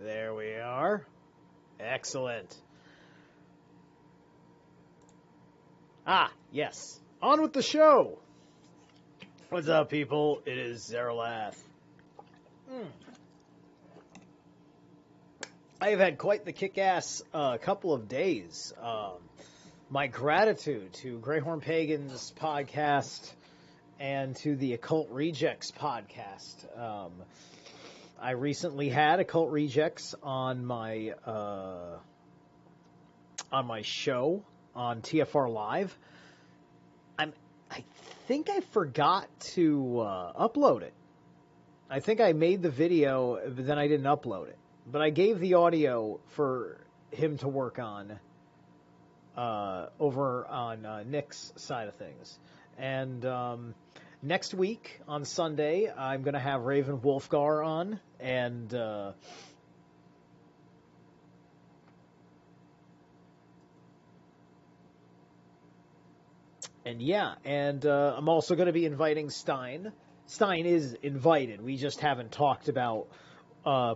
There we are. Excellent. Ah, yes. On with the show. What's up, people? It is Zerilath. I have had quite the kick-ass couple of days. My gratitude to Greyhorn Pagan's podcast and to the Occult Rejects podcast. I recently had Occult Rejects on my show on TFR Live. I think I forgot to upload it. I think I made the video, but then I didn't upload it. But I gave the audio for him to work on over on Nick's side of things. And next week on Sunday, I'm going to have Raven Wolfgar on, and I'm also going to be inviting Stein. Stein is invited. We just haven't talked about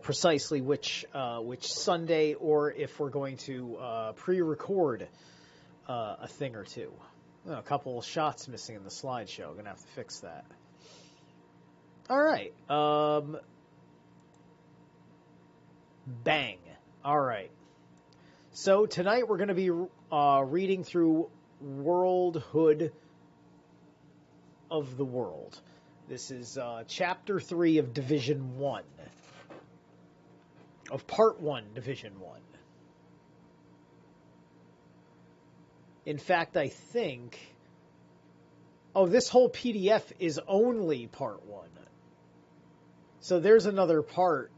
precisely which Sunday, or if we're going to pre-record a thing or two. A couple of shots missing in the slideshow. Going to have to fix that. All right. Bang. All right. So tonight we're going to be reading through Worldhood of the World. This is Chapter 3 of Division 1. Of Part 1, Division 1. In fact, I think... Oh, this whole PDF is only Part 1. So there's another part.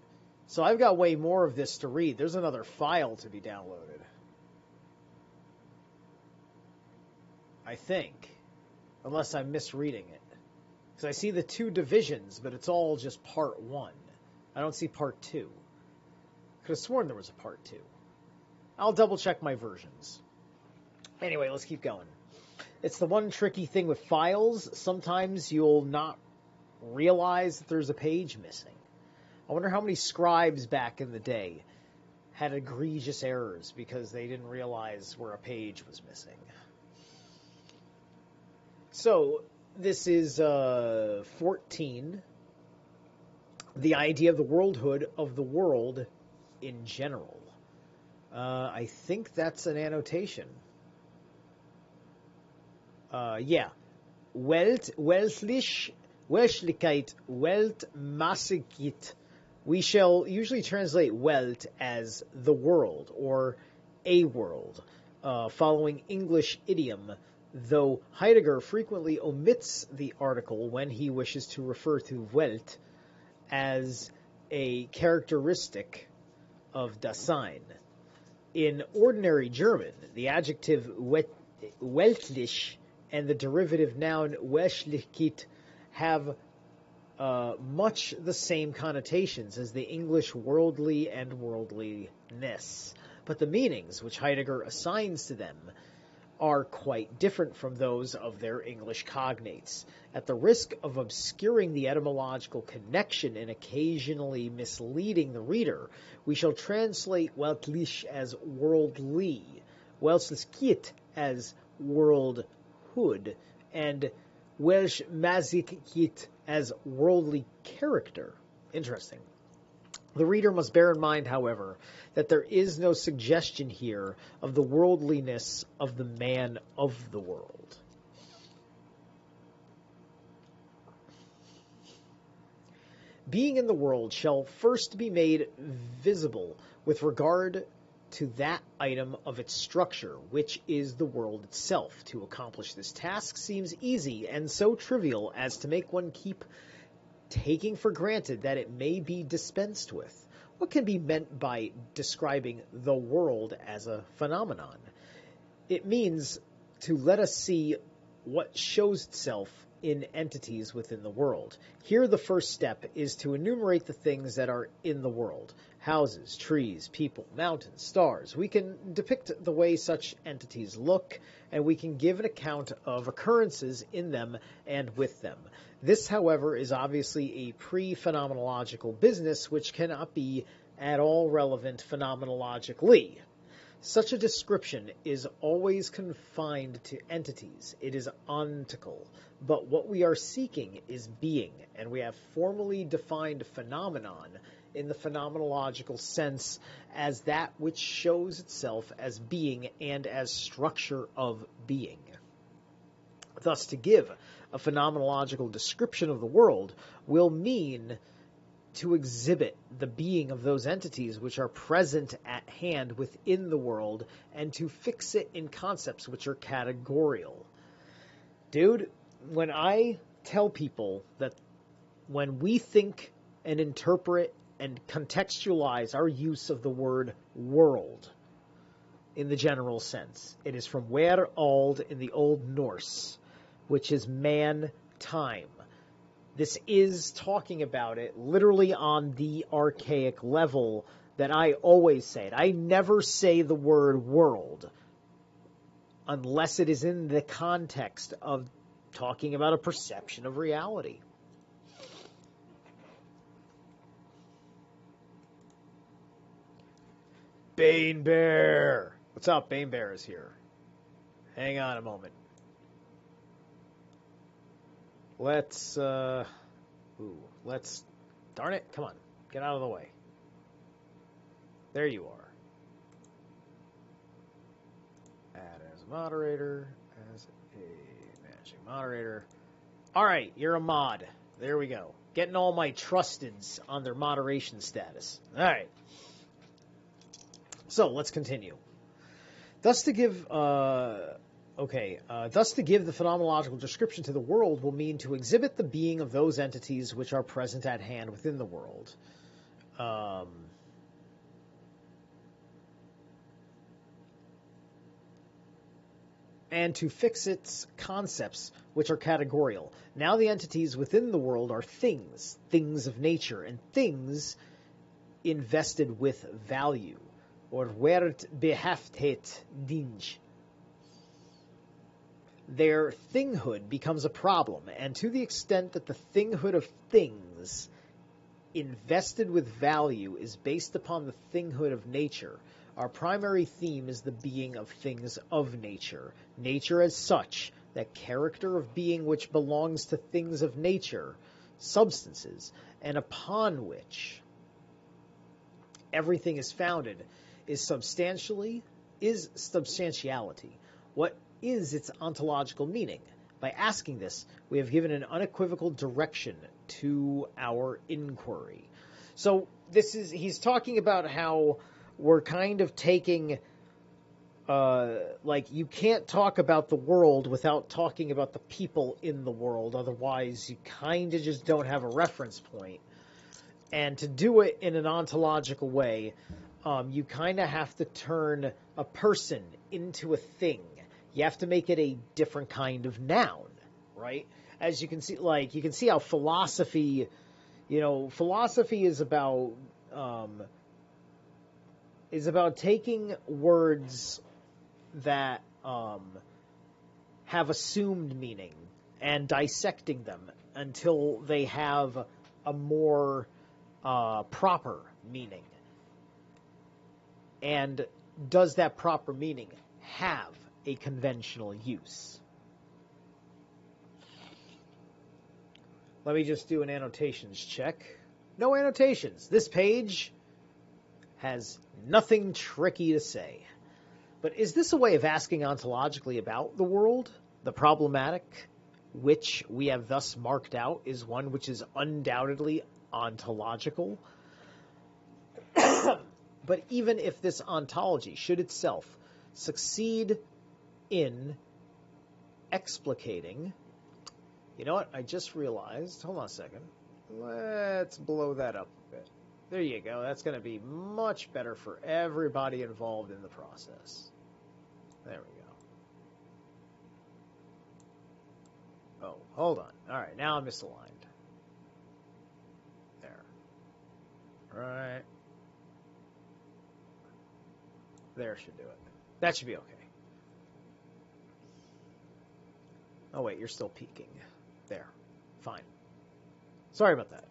So I've got way more of this to read. There's another file to be downloaded. I think. Unless I'm misreading it. Because I see the 2 divisions, but it's all just Part 1. I don't see Part 2. Could have sworn there was a Part 2. I'll double check my versions. Anyway, let's keep going. It's the one tricky thing with files. Sometimes you'll not realize that there's a page missing. I wonder how many scribes back in the day had egregious errors because they didn't realize where a page was missing. So, this is 14. The idea of the worldhood of the world in general. I think that's an annotation. Yeah. Weltlichkeit, Weltmassigkeit. We shall usually translate Welt as the world or a world, following English idiom, though Heidegger frequently omits the article when he wishes to refer to Welt as a characteristic of Dasein. In ordinary German, the adjective weltlich and the derivative noun Weltlichkeit have much the same connotations as the English worldly and worldliness, but the meanings which Heidegger assigns to them are quite different from those of their English cognates. At the risk of obscuring the etymological connection and occasionally misleading the reader, we shall translate weltlich as worldly, Weltlichkeit as worldhood, and Weltmassigkeit as worldly character. Interesting. The reader must bear in mind, however, that there is no suggestion here of the worldliness of the man of the world. Being in the world shall first be made visible with regard to that item of its structure, which is the world itself. To accomplish this task seems easy and so trivial as to make one keep taking for granted that it may be dispensed with. What can be meant by describing the world as a phenomenon? It means to let us see what shows itself in entities within the world. Here the first step is to enumerate the things that are in the world. Houses, trees, people, mountains, stars. We can depict the way such entities look, and we can give an account of occurrences in them and with them. This, however, is obviously a pre-phenomenological business which cannot be at all relevant phenomenologically. Such a description is always confined to entities. It is ontical. But what we are seeking is being, and we have formally defined phenomenon in the phenomenological sense as that which shows itself as being and as structure of being. Thus, to give a phenomenological description of the world will mean to exhibit the being of those entities which are present at hand within the world, and to fix it in concepts which are categorial. Dude, when I tell people that when we think and interpret and contextualize our use of the word world in the general sense, it is from where ald in the Old Norse, which is man, time. This is talking about it literally on the archaic level that I always say it. I never say the word world unless it is in the context of talking about a perception of reality. Bane Bear! What's up? Bane Bear is here. Hang on a moment. Let's, darn it, come on, get out of the way. There you are. Add as a moderator, as a managing moderator. All right, you're a mod. There we go. Getting all my trusteds on their moderation status. All right. So let's continue. Thus to give the phenomenological description to the world will mean to exhibit the being of those entities which are present at hand within the world. And to fix its concepts, which are categorial. Now the entities within the world are things, things of nature, and things invested with value, or werd beheftet dinge. Their thinghood becomes a problem, and to the extent that the thinghood of things invested with value is based upon the thinghood of nature, our primary theme is the being of things of nature. Nature as such, that character of being which belongs to things of nature, substances, and upon which everything is founded, is substantiality. What is its ontological meaning? By asking this, we have given an unequivocal direction to our inquiry. So he's talking about how we're kind of taking, you can't talk about the world without talking about the people in the world. Otherwise, you kind of just don't have a reference point. And to do it in an ontological way, you kind of have to turn a person into a thing. You have to make it a different kind of noun, right? As you can see, you can see how philosophy is about taking words that have assumed meaning and dissecting them until they have a more proper meaning. And does that proper meaning have a conventional use? Let me just do an annotations check. No annotations. This page has nothing tricky to say. But is this a way of asking ontologically about the world? The problematic, which we have thus marked out, is one which is undoubtedly ontological. But even if this ontology should itself succeed in explicating, you know what? I just realized, hold on a second. Let's blow that up a bit. There you go. That's going to be much better for everybody involved in the process. There we go. Oh, hold on. All right, now I'm misaligned. There. Right. There should do it. That should be okay. Oh, wait, you're still peaking. There. Fine. Sorry about that.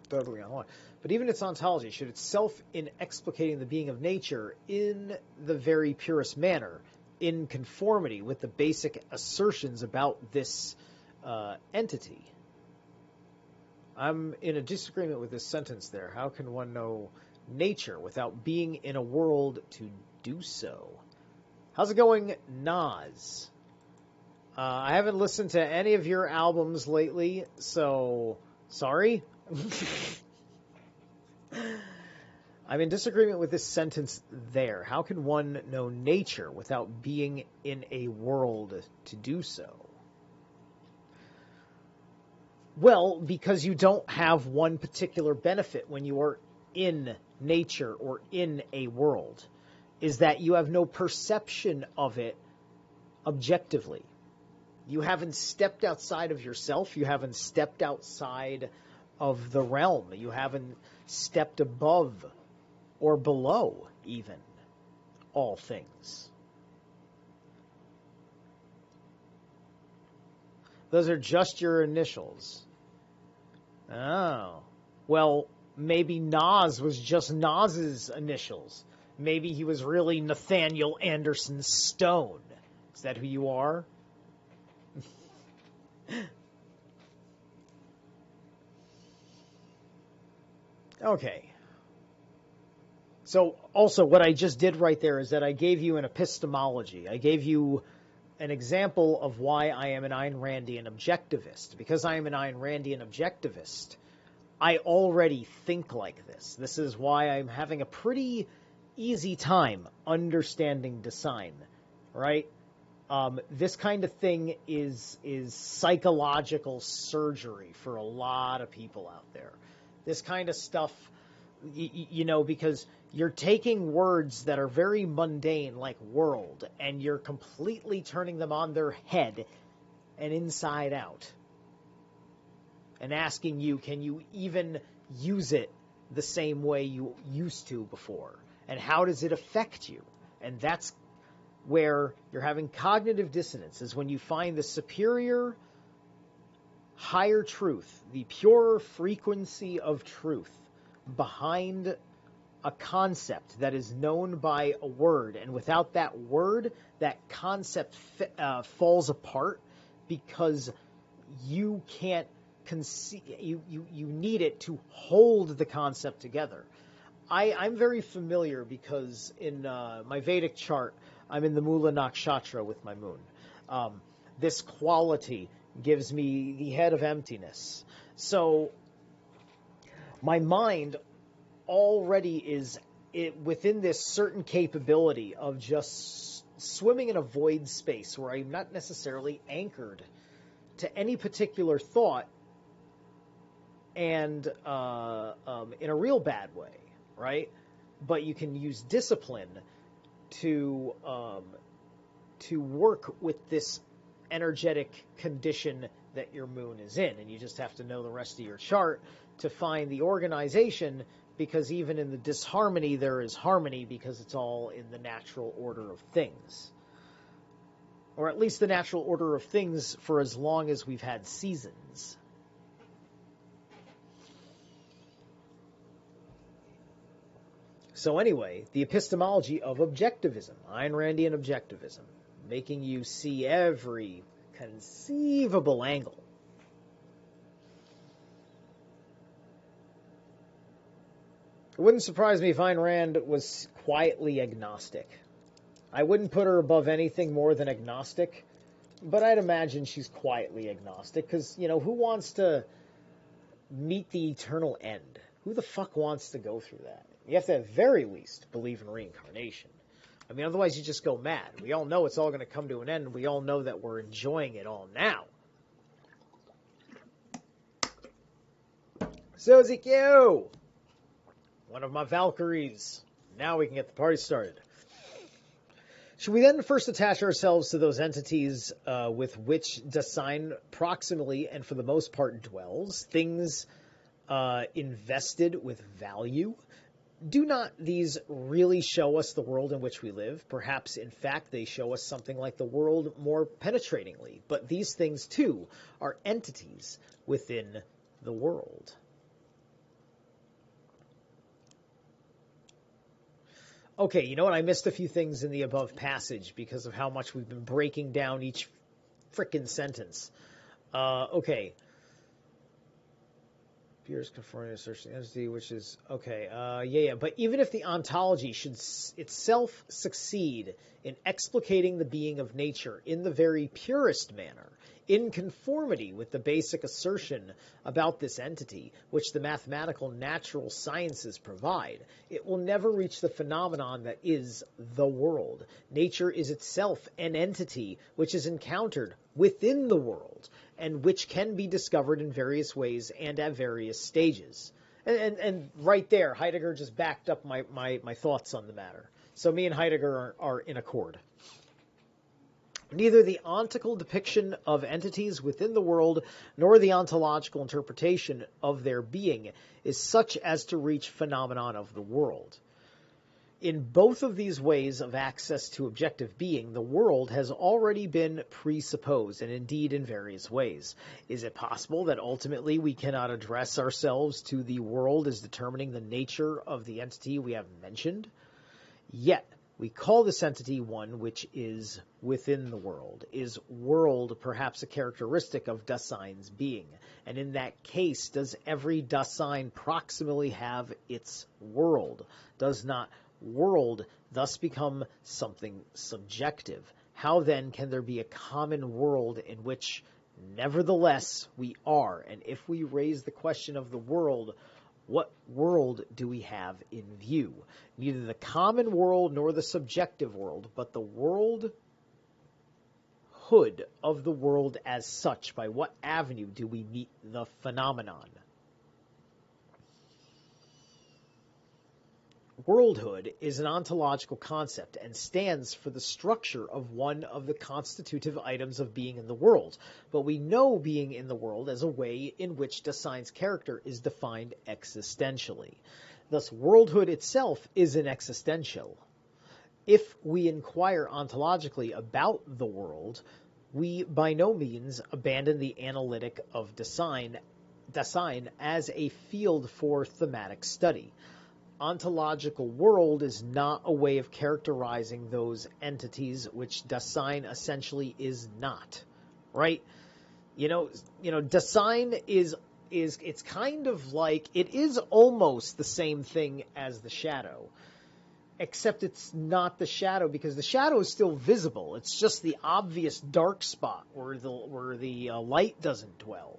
totally online. But even its ontology should itself, in explicating the being of nature in the very purest manner, in conformity with the basic assertions about this entity. I'm in a disagreement with this sentence there. How can one know nature without being in a world to do so? How's it going, Nas? I haven't listened to any of your albums lately, so sorry. I'm in disagreement with this sentence there. How can one know nature without being in a world to do so? Well, because you don't have one particular benefit when you are in nature or in a world, is that you have no perception of it objectively. You haven't stepped outside of yourself. You haven't stepped outside of the realm. You haven't stepped above or below even all things. Those are just your initials. Oh. Well, maybe Nas was just Nas's initials. Maybe he was really Nathaniel Anderson Stone. Is that who you are? Okay. So also what I just did right there is that I gave you an epistemology. I gave you an example of why I am an Ayn Randian objectivist. Because I am an Ayn Randian objectivist, I already think like this. This is why I'm having a pretty easy time understanding design, right? This kind of thing is psychological surgery for a lot of people out there. This kind of stuff, you know, because you're taking words that are very mundane, like world, and you're completely turning them on their head and inside out. And asking you, can you even use it the same way you used to before? And how does it affect you? And that's where you're having cognitive dissonance, is when you find the superior, higher truth, the pure frequency of truth behind a concept that is known by a word. And without that word, that concept falls apart because you can't conceive, you need it to hold the concept together. I'm very familiar because in my Vedic chart, I'm in the Mula Nakshatra with my moon. This quality gives me the head of emptiness. So my mind already is within this certain capability of just swimming in a void space where I'm not necessarily anchored to any particular thought, and in a real bad way, right? But you can use discipline to work with this energetic condition that your moon is in, and you just have to know the rest of your chart to find the organization, because even in the disharmony there is harmony, because it's all in the natural order of things, or at least the natural order of things for as long as we've had seasons. So anyway, the epistemology of objectivism, Ayn Randian objectivism, making you see every conceivable angle. It wouldn't surprise me if Ayn Rand was quietly agnostic. I wouldn't put her above anything more than agnostic, but I'd imagine she's quietly agnostic, because, you know, who wants to meet the eternal end? Who the fuck wants to go through that? You have to, at very least, believe in reincarnation. I mean, otherwise you just go mad. We all know it's all going to come to an end. We all know that we're enjoying it all now. Suzy Q! One of my Valkyries. Now we can get the party started. Should we then first attach ourselves to those entities with which Dasein proximally and for the most part dwells, things invested with value? Do not these really show us the world in which we live? Perhaps, in fact, they show us something like the world more penetratingly. But these things, too, are entities within the world. Okay, you know what? I missed a few things in the above passage because of how much we've been breaking down each frickin' sentence. Okay. Beers conforming to search the entity, which is okay. Yeah. But even if the ontology should itself succeed in explicating the being of nature in the very purest manner, in conformity with the basic assertion about this entity, which the mathematical natural sciences provide, it will never reach the phenomenon that is the world. Nature is itself an entity which is encountered within the world, and which can be discovered in various ways and at various stages. And right there, Heidegger just backed up my thoughts on the matter. So me and Heidegger are in accord. Neither the ontical depiction of entities within the world nor the ontological interpretation of their being is such as to reach phenomenon of the world. In both of these ways of access to objective being, the world has already been presupposed, and indeed in various ways. Is it possible that ultimately we cannot address ourselves to the world as determining the nature of the entity we have mentioned? Yet, we call this entity one which is within the world. Is world perhaps a characteristic of Dasein's being? And in that case, does every Dasein proximally have its world? Does not world thus become something subjective? How then can there be a common world in which nevertheless we are? And if we raise the question of the world, what world do we have in view? Neither the common world nor the subjective world, but the worldhood of the world as such. By what avenue do we meet the phenomenon? Worldhood is an ontological concept and stands for the structure of one of the constitutive items of being in the world. But we know being in the world as a way in which Dasein's character is defined existentially. Thus, worldhood itself is an existential. If we inquire ontologically about the world, we by no means abandon the analytic of Dasein as a field for thematic study. Ontological world is not a way of characterizing those entities which Dasein essentially is not, right? You know, Dasein is it's kind of like, it is almost the same thing as the shadow, except it's not the shadow because the shadow is still visible. It's just the obvious dark spot where the light doesn't dwell.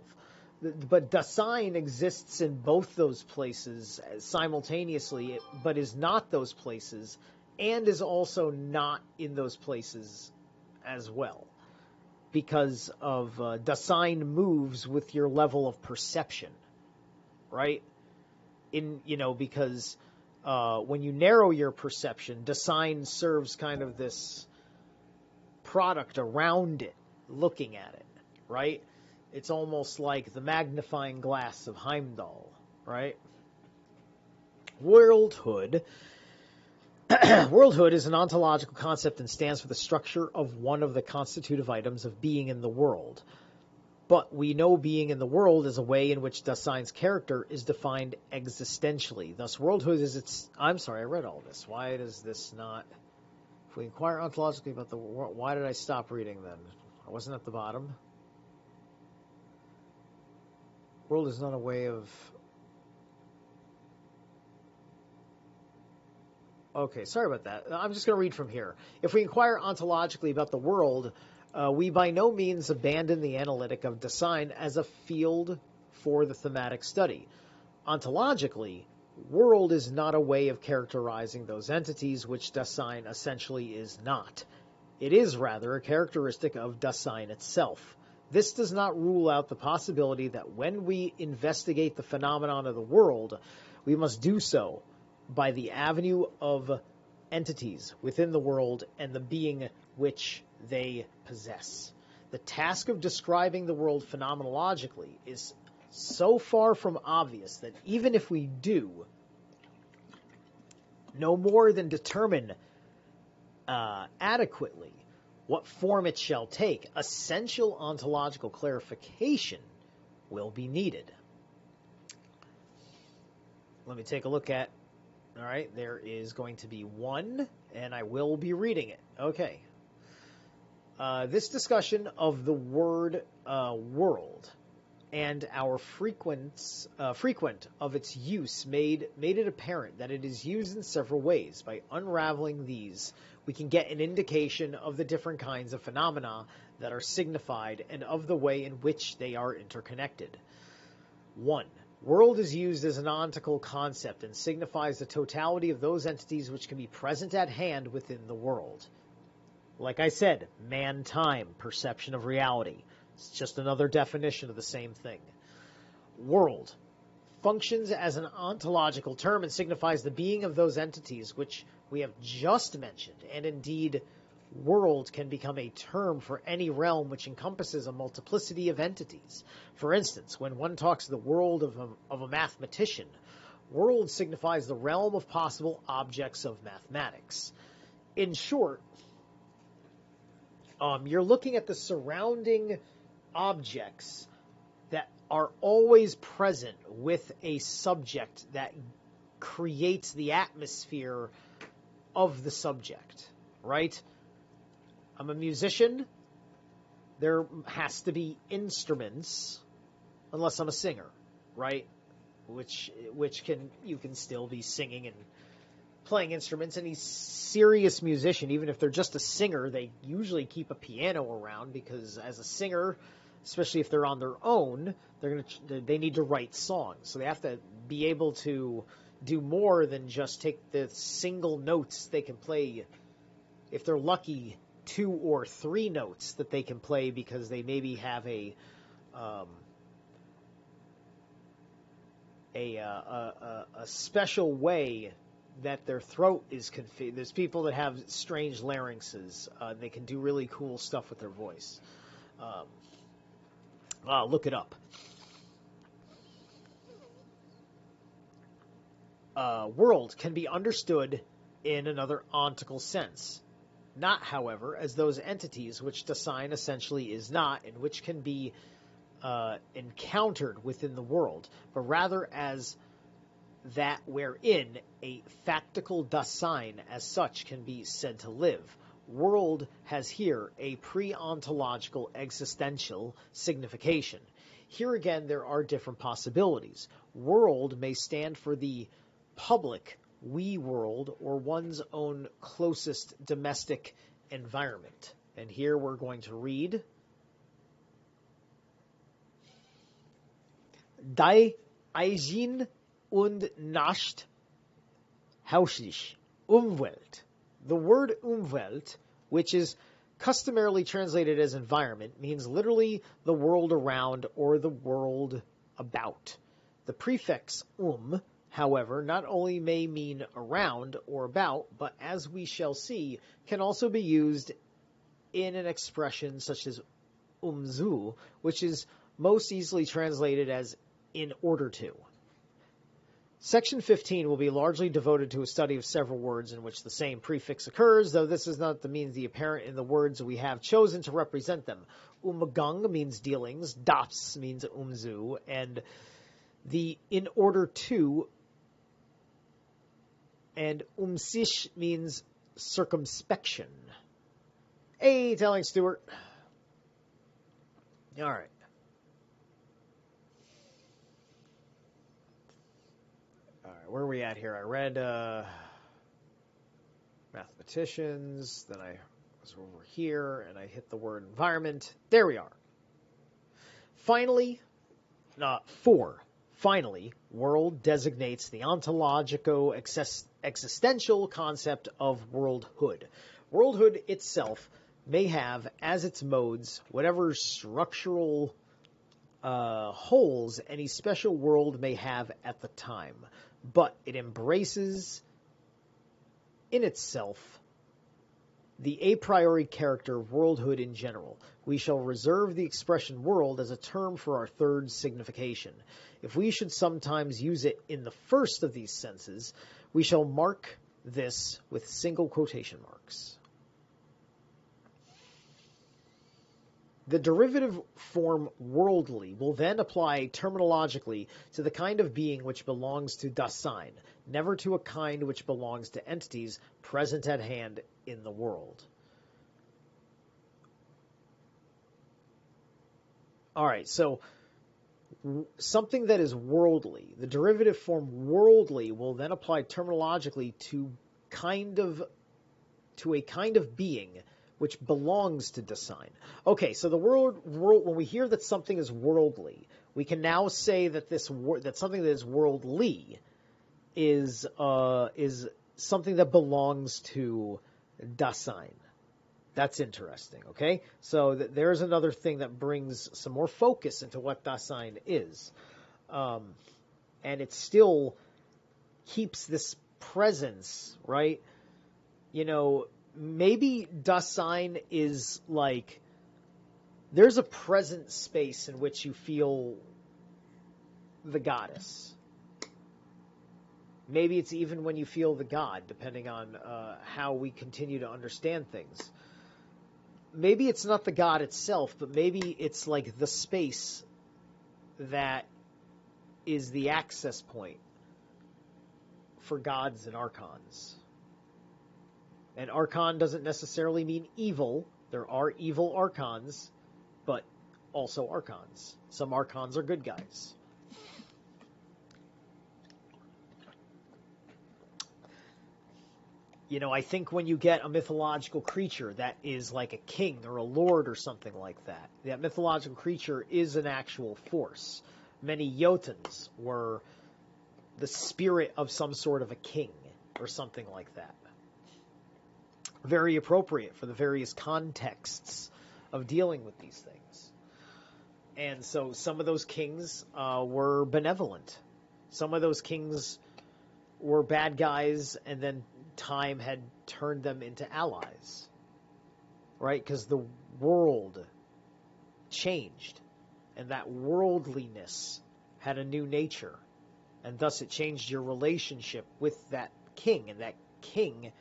But Dasein exists in both those places simultaneously, but is not those places, and is also not in those places as well. Because of Dasein moves with your level of perception, right? Because when you narrow your perception, Dasein serves kind of this product around it, looking at it, right? It's almost like the magnifying glass of Heimdall, right? Worldhood is an ontological concept and stands for the structure of one of the constitutive items of being in the world. But we know being in the world is a way in which Dasein's character is defined existentially. Thus, worldhood is its... I'm sorry, I read all this. Why does this not... If we inquire ontologically about the world... Why did I stop reading then? I wasn't at the bottom. World is not a way of... Okay, sorry about that. I'm just going to read from here. If we inquire ontologically about the world, we by no means abandon the analytic of Dasein as a field for the thematic study. Ontologically, world is not a way of characterizing those entities which Dasein essentially is not. It is rather a characteristic of Dasein itself. This does not rule out the possibility that when we investigate the phenomenon of the world, we must do so by the avenue of entities within the world and the being which they possess. The task of describing the world phenomenologically is so far from obvious that even if we do no more than determine adequately what form it shall take, essential ontological clarification will be needed. Let me take a look at All right, there is going to be one, and I will be reading it. Okay. This discussion of the word world and our frequent of its use made it apparent that it is used in several ways. By unraveling these, we can get an indication of the different kinds of phenomena that are signified and of the way in which they are interconnected. 1. World is used as an ontical concept and signifies the totality of those entities which can be present at hand within the world. Like I said, man-time, perception of reality. It's just another definition of the same thing. World functions as an ontological term and signifies the being of those entities which we have just mentioned, and indeed, world can become a term for any realm which encompasses a multiplicity of entities. For instance, when one talks of the world of a mathematician, world signifies the realm of possible objects of mathematics. In short, you're looking at the surrounding objects that are always present with a subject that creates the atmosphere of the subject, right? I'm a musician. There has to be instruments, unless I'm a singer, right? Which you can still be singing and playing instruments. Any serious musician, even if they're just a singer, they usually keep a piano around because as a singer, especially if they're on their own, they need to write songs. So they have to be able to do more than just take the single notes they can play. If they're lucky, 2 or 3 notes that they can play because they maybe have a special way that their throat is configured. There's people that have strange larynxes. They can do really cool stuff with their voice. Look it up. World can be understood in another ontical sense. Not, however, as those entities which the sign essentially is not, and which can be encountered within the world, but rather as that wherein a factical Dasein as such can be said to live. World has here a pre-ontological existential signification. Here again there are different possibilities. World may stand for the public we world or one's own closest domestic environment. And here we're going to read Die Eigen und Nacht hauslich Umwelt. The word Umwelt, which is customarily translated as environment, means literally the world around or the world about. The prefix however, not only may mean around or about, but as we shall see, can also be used in an expression such as zu, which is most easily translated as in order to. Section 15 will be largely devoted to a study of several words in which the same prefix occurs, though this is not the means the apparent in the words we have chosen to represent them. Umgang means dealings, das means zu, and the in order to and sich means circumspection. Hey, telling Stuart. All right. All right, where are we at here? I read mathematicians, then I was over here, and I hit the word environment. There we are. Finally, 4. Finally, world designates the ontologico-existential concept of worldhood. Worldhood itself may have as its modes whatever structural holes any special world may have at the time, but it embraces in itself the a priori character of worldhood in general. We shall reserve the expression world as a term for our third signification. If we should sometimes use it in the first of these senses, we shall mark this with single quotation marks. The derivative form worldly will then apply terminologically to the kind of being which belongs to Dasein, never to a kind which belongs to entities present at hand in the world. All right, so something that is worldly, the derivative form worldly will then apply terminologically to a kind of being which belongs to Dasein. Okay, so the world when we hear that something is worldly, we can now say that that something that is worldly is something that belongs to Dasein. That's interesting, okay? So there's another thing that brings some more focus into what Dasein is. And it still keeps this presence, right? You know, maybe Dasein is like, there's a present space in which you feel the goddess. Maybe it's even when you feel the god, depending on how we continue to understand things. Maybe it's not the god itself, but maybe it's like the space that is the access point for gods and archons. And archon doesn't necessarily mean evil. There are evil archons, but also archons. Some archons are good guys. You know, I think when you get a mythological creature that is like a king or a lord or something like that, that mythological creature is an actual force. Many Jotuns were the spirit of some sort of a king or something like that. Very appropriate for the various contexts of dealing with these things. And so some of those kings were benevolent. Some of those kings were bad guys, and then time had turned them into allies, right? Because the world changed, and that worldliness had a new nature, and thus it changed your relationship with that king, and that king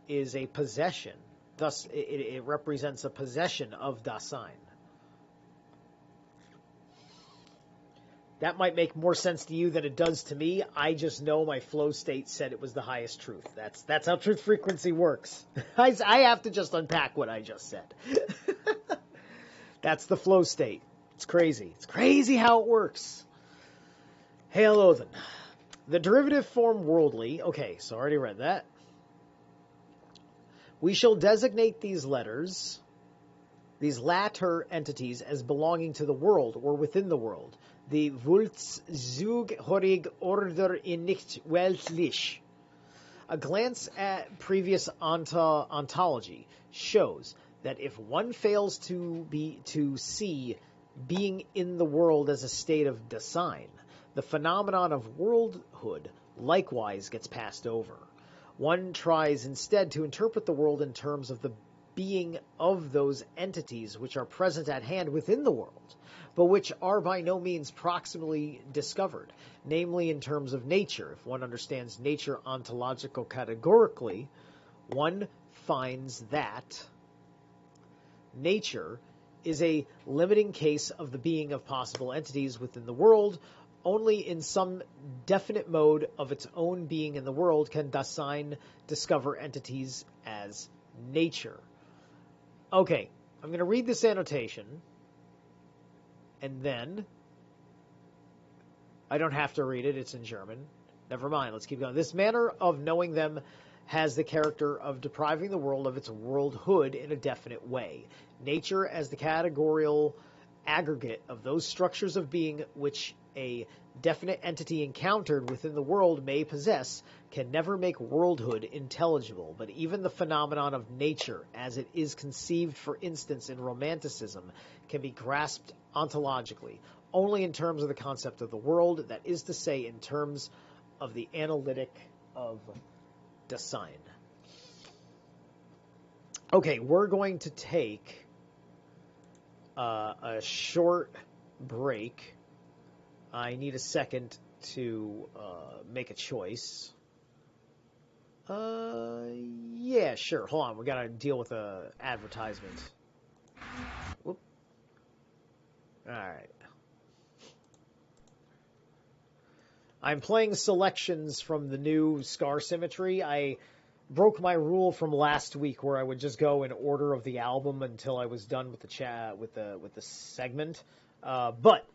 is a possession. Thus, it represents a possession of Dasein. That might make more sense to you than it does to me. I just know my flow state said it was the highest truth. That's how truth frequency works. I have to just unpack what I just said. That's the flow state. It's crazy. It's crazy how it works. Hey, hello then. The derivative form worldly. Okay, so I already read that. We shall designate these letters, these latter entities, as belonging to the world or within the world. The Vultszughorig Order in nicht weltlich. A glance at previous ontology shows that if one fails to see being in the world as a state of Dasein, the phenomenon of worldhood likewise gets passed over. One tries instead to interpret the world in terms of the being of those entities which are present at hand within the world, but which are by no means proximally discovered, namely in terms of nature. If one understands nature ontological categorically, one finds that nature is a limiting case of the being of possible entities within the world. Only in some definite mode of its own being in the world can Dasein discover entities as nature. Okay, I'm going to read this annotation, and then I don't have to read it. It's in German. Never mind. Let's keep going. This manner of knowing them has the character of depriving the world of its worldhood in a definite way. Nature, as the categorical aggregate of those structures of being which a definite entity encountered within the world may possess, can never make worldhood intelligible, but even the phenomenon of nature, as it is conceived, for instance, in Romanticism, can be grasped ontologically, only in terms of the concept of the world, that is to say, in terms of the analytic of Dasein. Okay, we're going to take a short break. I need a second to make a choice. Yeah, sure. Hold on. We got to deal with a advertisement. Whoop. Alright. I'm playing selections from the new Scar Symmetry. I broke my rule from last week where I would just go in order of the album until I was done with the chat with the segment. But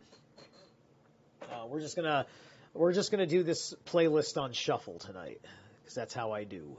we're just gonna do this playlist on shuffle tonight because that's how I do.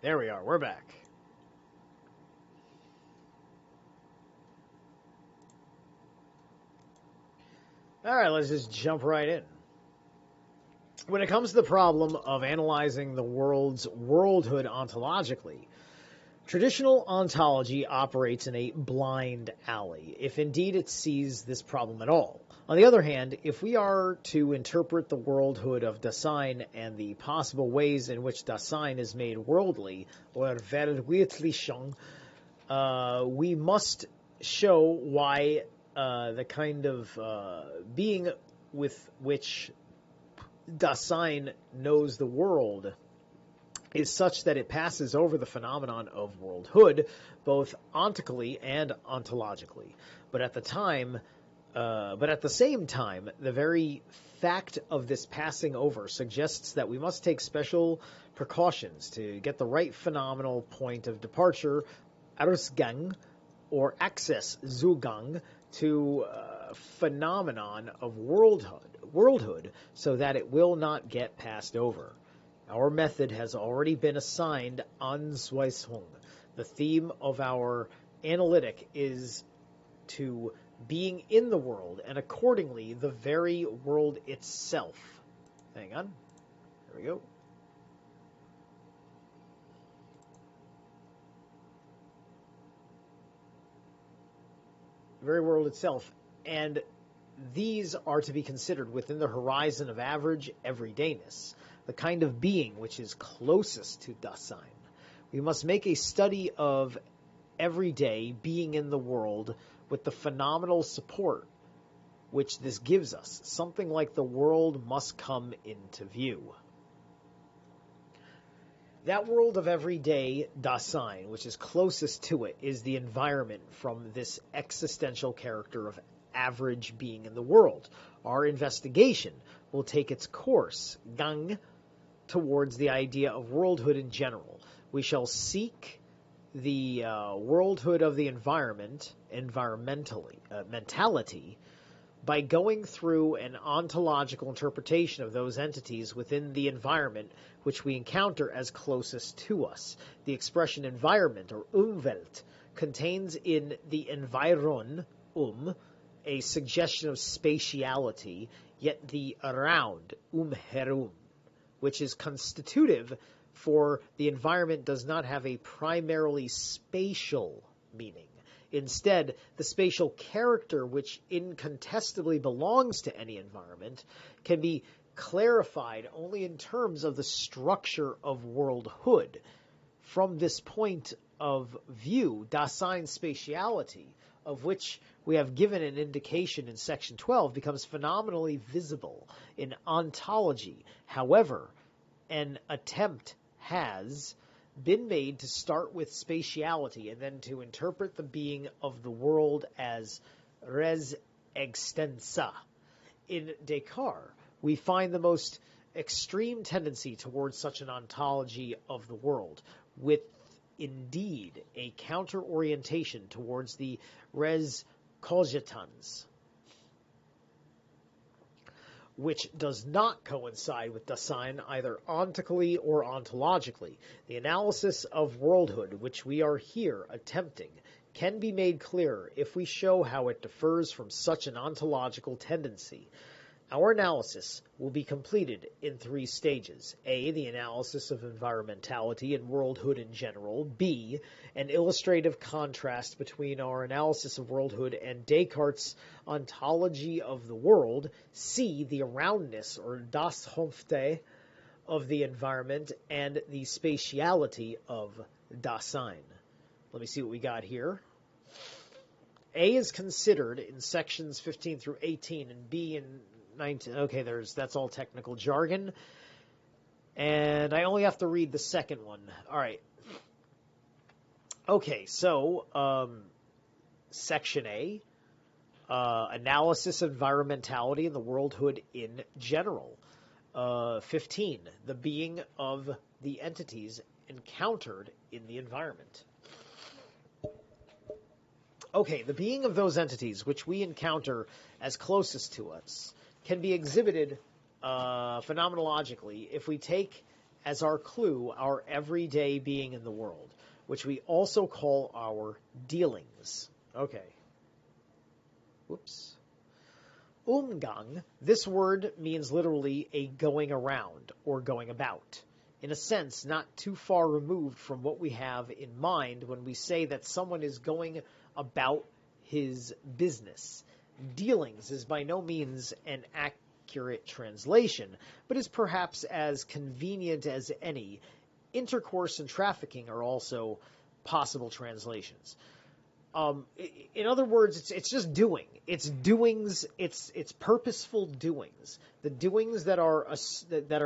There we are. We're back. All right, let's just jump right in. When it comes to the problem of analyzing the world's worldhood ontologically, traditional ontology operates in a blind alley, if indeed it sees this problem at all. On the other hand, if we are to interpret the worldhood of Dasein and the possible ways in which Dasein is made worldly, or Verwirklichung, we must show why the kind of being with which Dasein knows the world is such that it passes over the phenomenon of worldhood, both ontically and ontologically. But at the same time, the very fact of this passing over suggests that we must take special precautions to get the right phenomenal point of departure, Ausgang, or access, Zugang, to phenomenon of worldhood, so that it will not get passed over. Our method has already been assigned Answeisung. The theme of our analytic is to being in the world, and accordingly the very world itself. Hang on. There we go. The very world itself. And these are to be considered within the horizon of average everydayness, the kind of being which is closest to Dasein. We must make a study of everyday being in the world with the phenomenal support which this gives us. Something like the world must come into view. That world of everyday Dasein, which is closest to it, is the environment from this existential character of average being in the world. Our investigation will take its course, Gang, towards the idea of worldhood in general. We shall seek the worldhood of the mentality, by going through an ontological interpretation of those entities within the environment which we encounter as closest to us. The expression environment, or Umwelt, contains in the environ, a suggestion of spatiality, yet the around, herum, which is constitutive, for the environment does not have a primarily spatial meaning. Instead, the spatial character which incontestably belongs to any environment can be clarified only in terms of the structure of worldhood. From this point of view, Dasein spatiality, of which we have given an indication in section 12, becomes phenomenally visible in ontology. However, an attempt has been made to start with spatiality and then to interpret the being of the world as res extensa. In Descartes, we find the most extreme tendency towards such an ontology of the world, with indeed a counter-orientation towards the res cogitans, which does not coincide with Dasein either ontically or ontologically. The analysis of worldhood, which we are here attempting, can be made clearer if we show how it differs from such an ontological tendency. Our analysis will be completed in 3 stages. A, the analysis of environmentality and worldhood in general. B, an illustrative contrast between our analysis of worldhood and Descartes' ontology of the world. C, the aroundness, or das Homfte, of the environment and the spatiality of Dasein. Let me see what we got here. A is considered in sections 15 through 18, and B in 19. Okay, that's all technical jargon. And I only have to read the second one. All right. Okay, so section A, analysis of environmentality and the worldhood in general. 15, the being of the entities encountered in the environment. Okay, the being of those entities which we encounter as closest to us can be exhibited phenomenologically if we take as our clue our everyday being in the world, which we also call our dealings. Okay. Whoops. Umgang, this word means literally a going around or going about. In a sense, not too far removed from what we have in mind when we say that someone is going about his business. Dealings is by no means an accurate translation, but is perhaps as convenient as any. Intercourse and trafficking are also possible translations. In other words, it's just doing. It's doings. It's purposeful doings. The doings that are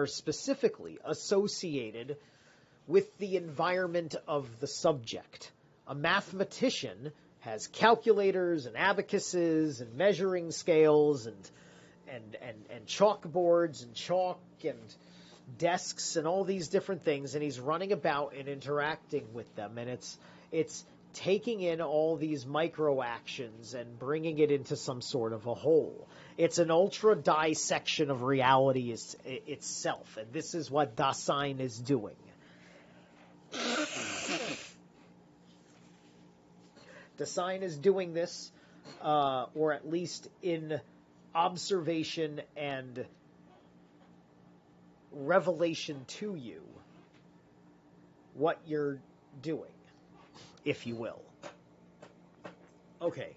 specifically associated with the environment of the subject. A mathematician has calculators and abacuses and measuring scales and chalkboards and chalk and desks and all these different things, and he's running about and interacting with them, and it's taking in all these micro actions and bringing it into some sort of a whole. It's an ultra dissection of reality itself, and this is what Dasein is doing. Dasein is doing this, or at least in observation and revelation to you, what you're doing, if you will. Okay.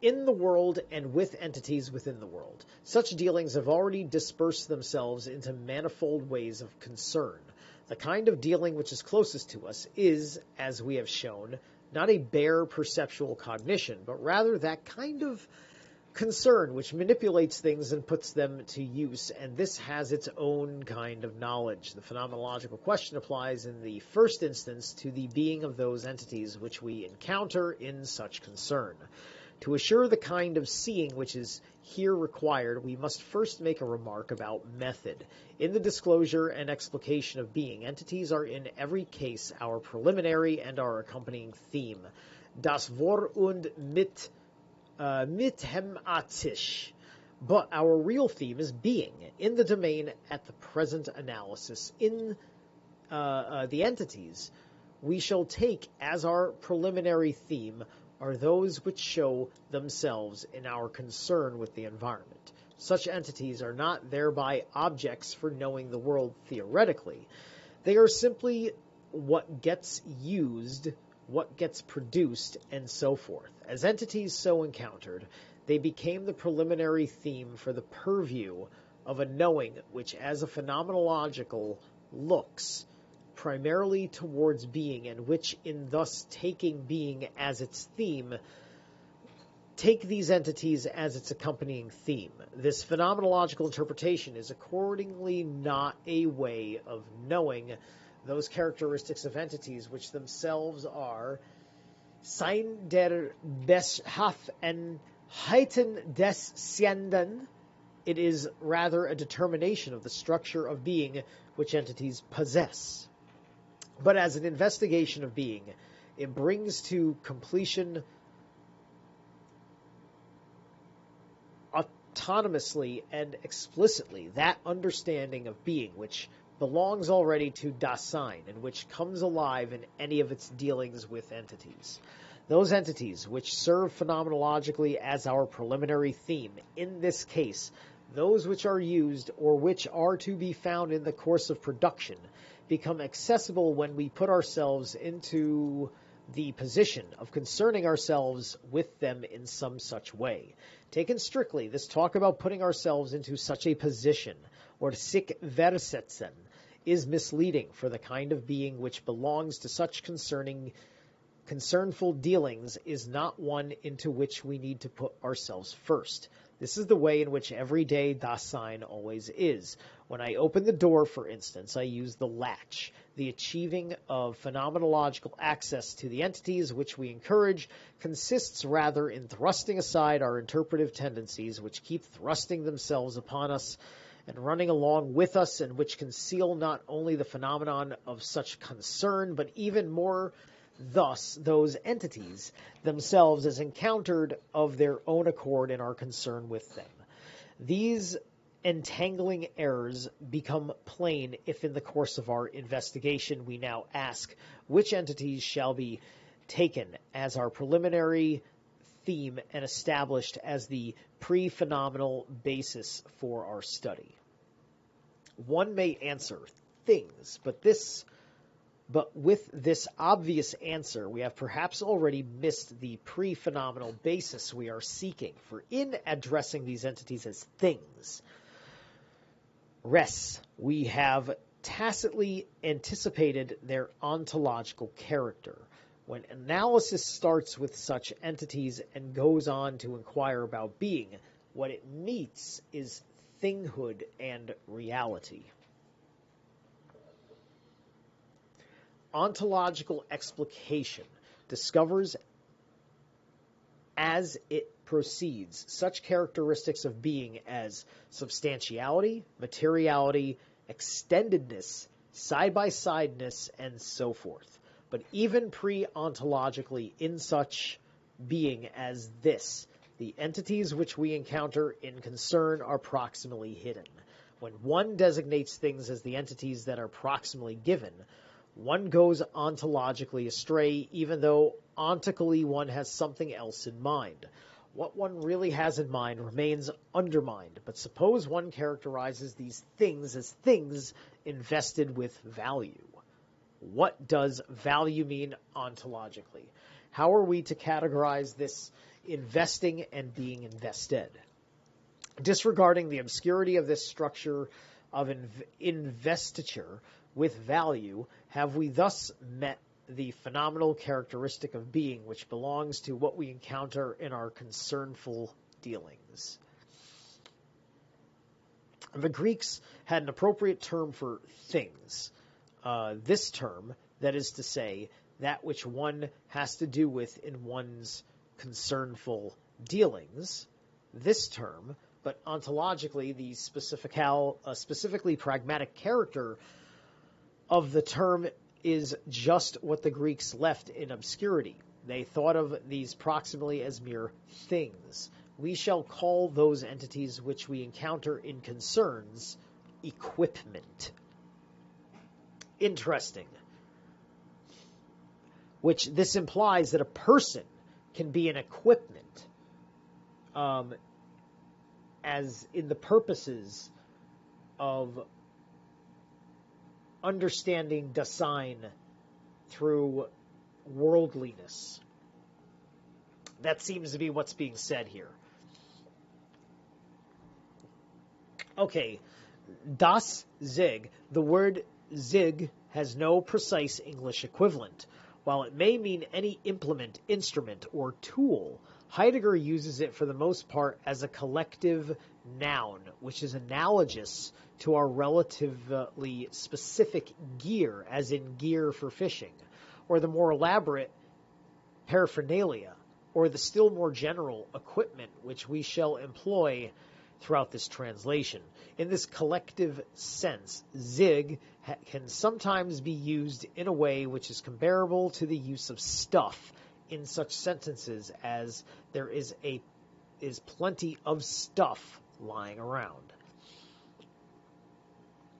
In the world and with entities within the world, such dealings have already dispersed themselves into manifold ways of concern. The kind of dealing which is closest to us is, as we have shown, not a bare perceptual cognition, but rather that kind of concern which manipulates things and puts them to use, and this has its own kind of knowledge. The phenomenological question applies in the first instance to the being of those entities which we encounter in such concern. To assure the kind of seeing which is here required, we must first make a remark about method. In the disclosure and explication of being, entities are in every case our preliminary and our accompanying theme. Das Vor und mit hem atisch. But our real theme is being, in the domain at the present analysis. In the entities we shall take as our preliminary theme are those which show themselves in our concern with the environment. Such entities are not thereby objects for knowing the world theoretically. They are simply what gets used, what gets produced, and so forth. As entities so encountered, they became the preliminary theme for the purview of a knowing which, as a phenomenological, looks primarily towards being, and which, in thus taking being as its theme, take these entities as its accompanying theme. This phenomenological interpretation is accordingly not a way of knowing those characteristics of entities which themselves are sein der Beschaffenheiten des Seienden. It is rather a determination of the structure of being which entities possess. But as an investigation of being, it brings to completion autonomously and explicitly that understanding of being which belongs already to Dasein and which comes alive in any of its dealings with entities. Those entities which serve phenomenologically as our preliminary theme, in this case, those which are used or which are to be found in the course of production, become accessible when we put ourselves into the position of concerning ourselves with them in some such way. Taken strictly, this talk about putting ourselves into such a position, or sich versetzen, is misleading for the kind of being which belongs to such concernful dealings is not one into which we need to put ourselves first. This is the way in which everyday Dasein always is. When I open the door, for instance, I use the latch. The achieving of phenomenological access to the entities which we encourage consists rather in thrusting aside our interpretive tendencies, which keep thrusting themselves upon us and running along with us, and which conceal not only the phenomenon of such concern, but even more thus those entities themselves as encountered of their own accord in our concern with them. These entangling errors become plain if in the course of our investigation we now ask which entities shall be taken as our preliminary theme and established as the pre-phenomenal basis for our study. One may answer things, but with this obvious answer, we have perhaps already missed the pre-phenomenal basis we are seeking, for in addressing these entities as things, we have tacitly anticipated their ontological character. When analysis starts with such entities and goes on to inquire about being, what it meets is thinghood and reality. Ontological explication discovers as it proceeds such characteristics of being as substantiality, materiality, extendedness, side-by-sideness, and so forth. But even pre-ontologically in such being as this, the entities which we encounter in concern are proximally hidden. When one designates things as the entities that are proximally given, one goes ontologically astray, even though ontically one has something else in mind. What one really has in mind remains undermined, but suppose one characterizes these things as things invested with value. What does value mean ontologically? How are we to categorize this investing and being invested? Disregarding the obscurity of this structure of investiture with value, have we thus met the phenomenal characteristic of being which belongs to what we encounter in our concernful dealings? The Greeks had an appropriate term for things. This term, that is to say, that which one has to do with in one's concernful dealings, this term, but ontologically the specifically pragmatic character of the term is just what the Greeks left in obscurity. They thought of these proximally as mere things. We shall call those entities which we encounter in concerns equipment. Interesting. Which this implies that a person can be an equipment, as in the purposes of understanding Dasein through worldliness. That seems to be what's being said here. Okay, das Zig. The word Zig has no precise English equivalent. While it may mean any implement, instrument, or tool, Heidegger uses it for the most part as a collective noun, which is analogous to our relatively specific gear, as in gear for fishing, or the more elaborate paraphernalia, or the still more general equipment which we shall employ throughout this translation. In this collective sense, Zig can sometimes be used in a way which is comparable to the use of stuff in such sentences as there is plenty of stuff lying around.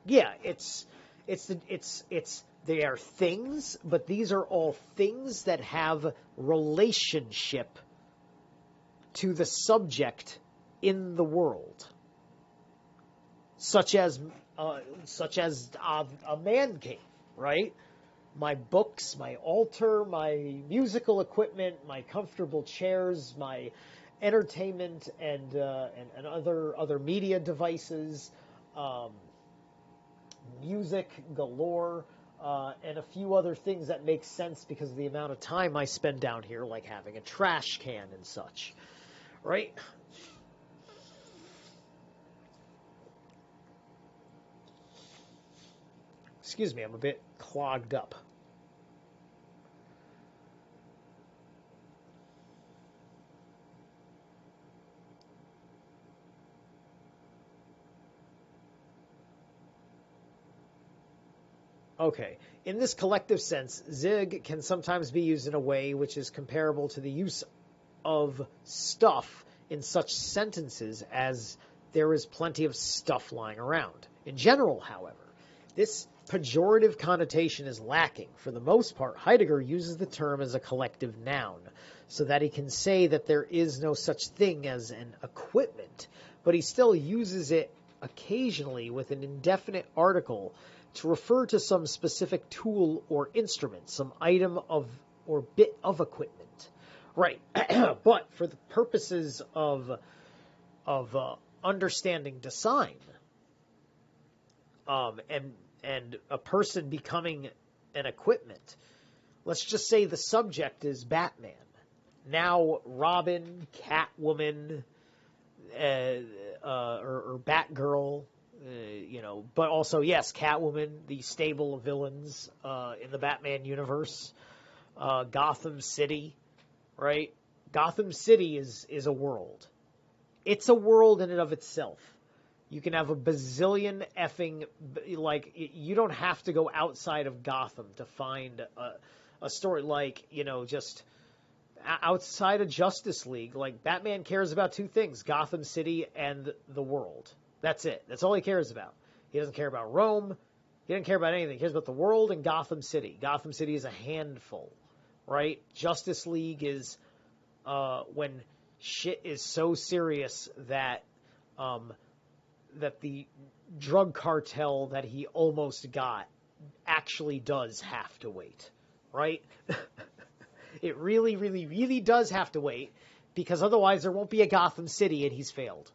Yeah, they are things, but these are all things that have relationship to the subject in the world, such as a man cave, right? My books, my altar, my musical equipment, my comfortable chairs, my entertainment and other media devices, music galore, and a few other things that make sense because of the amount of time I spend down here, like having a trash can and such, right? Excuse me, I'm a bit clogged up. Okay, in this collective sense, Zig can sometimes be used in a way which is comparable to the use of stuff in such sentences as there is plenty of stuff lying around. In general, however, this pejorative connotation is lacking. For the most part, Heidegger uses the term as a collective noun, so that he can say that there is no such thing as an equipment, but he still uses it occasionally with an indefinite article to refer to some specific tool or instrument, some item of or bit of equipment. Right. But for the purposes of understanding Dasein, and and a person becoming an equipment. Let's just say the subject is Batman. Now Robin, Catwoman, or Batgirl, but also, yes, Catwoman, the stable of villains in the Batman universe. Gotham City, right? Gotham City is a world. It's a world in and of itself. You can have a bazillion effing, like, you don't have to go outside of Gotham to find a story like, just outside of Justice League. Like, Batman cares about two things, Gotham City and the world. That's it. That's all he cares about. He doesn't care about Rome. He doesn't care about anything. He cares about the world and Gotham City. Gotham City is a handful, right? Justice League is when shit is so serious that that the drug cartel that he almost got actually does have to wait, right? It really, really, really does have to wait, because otherwise there won't be a Gotham City, and he's failed.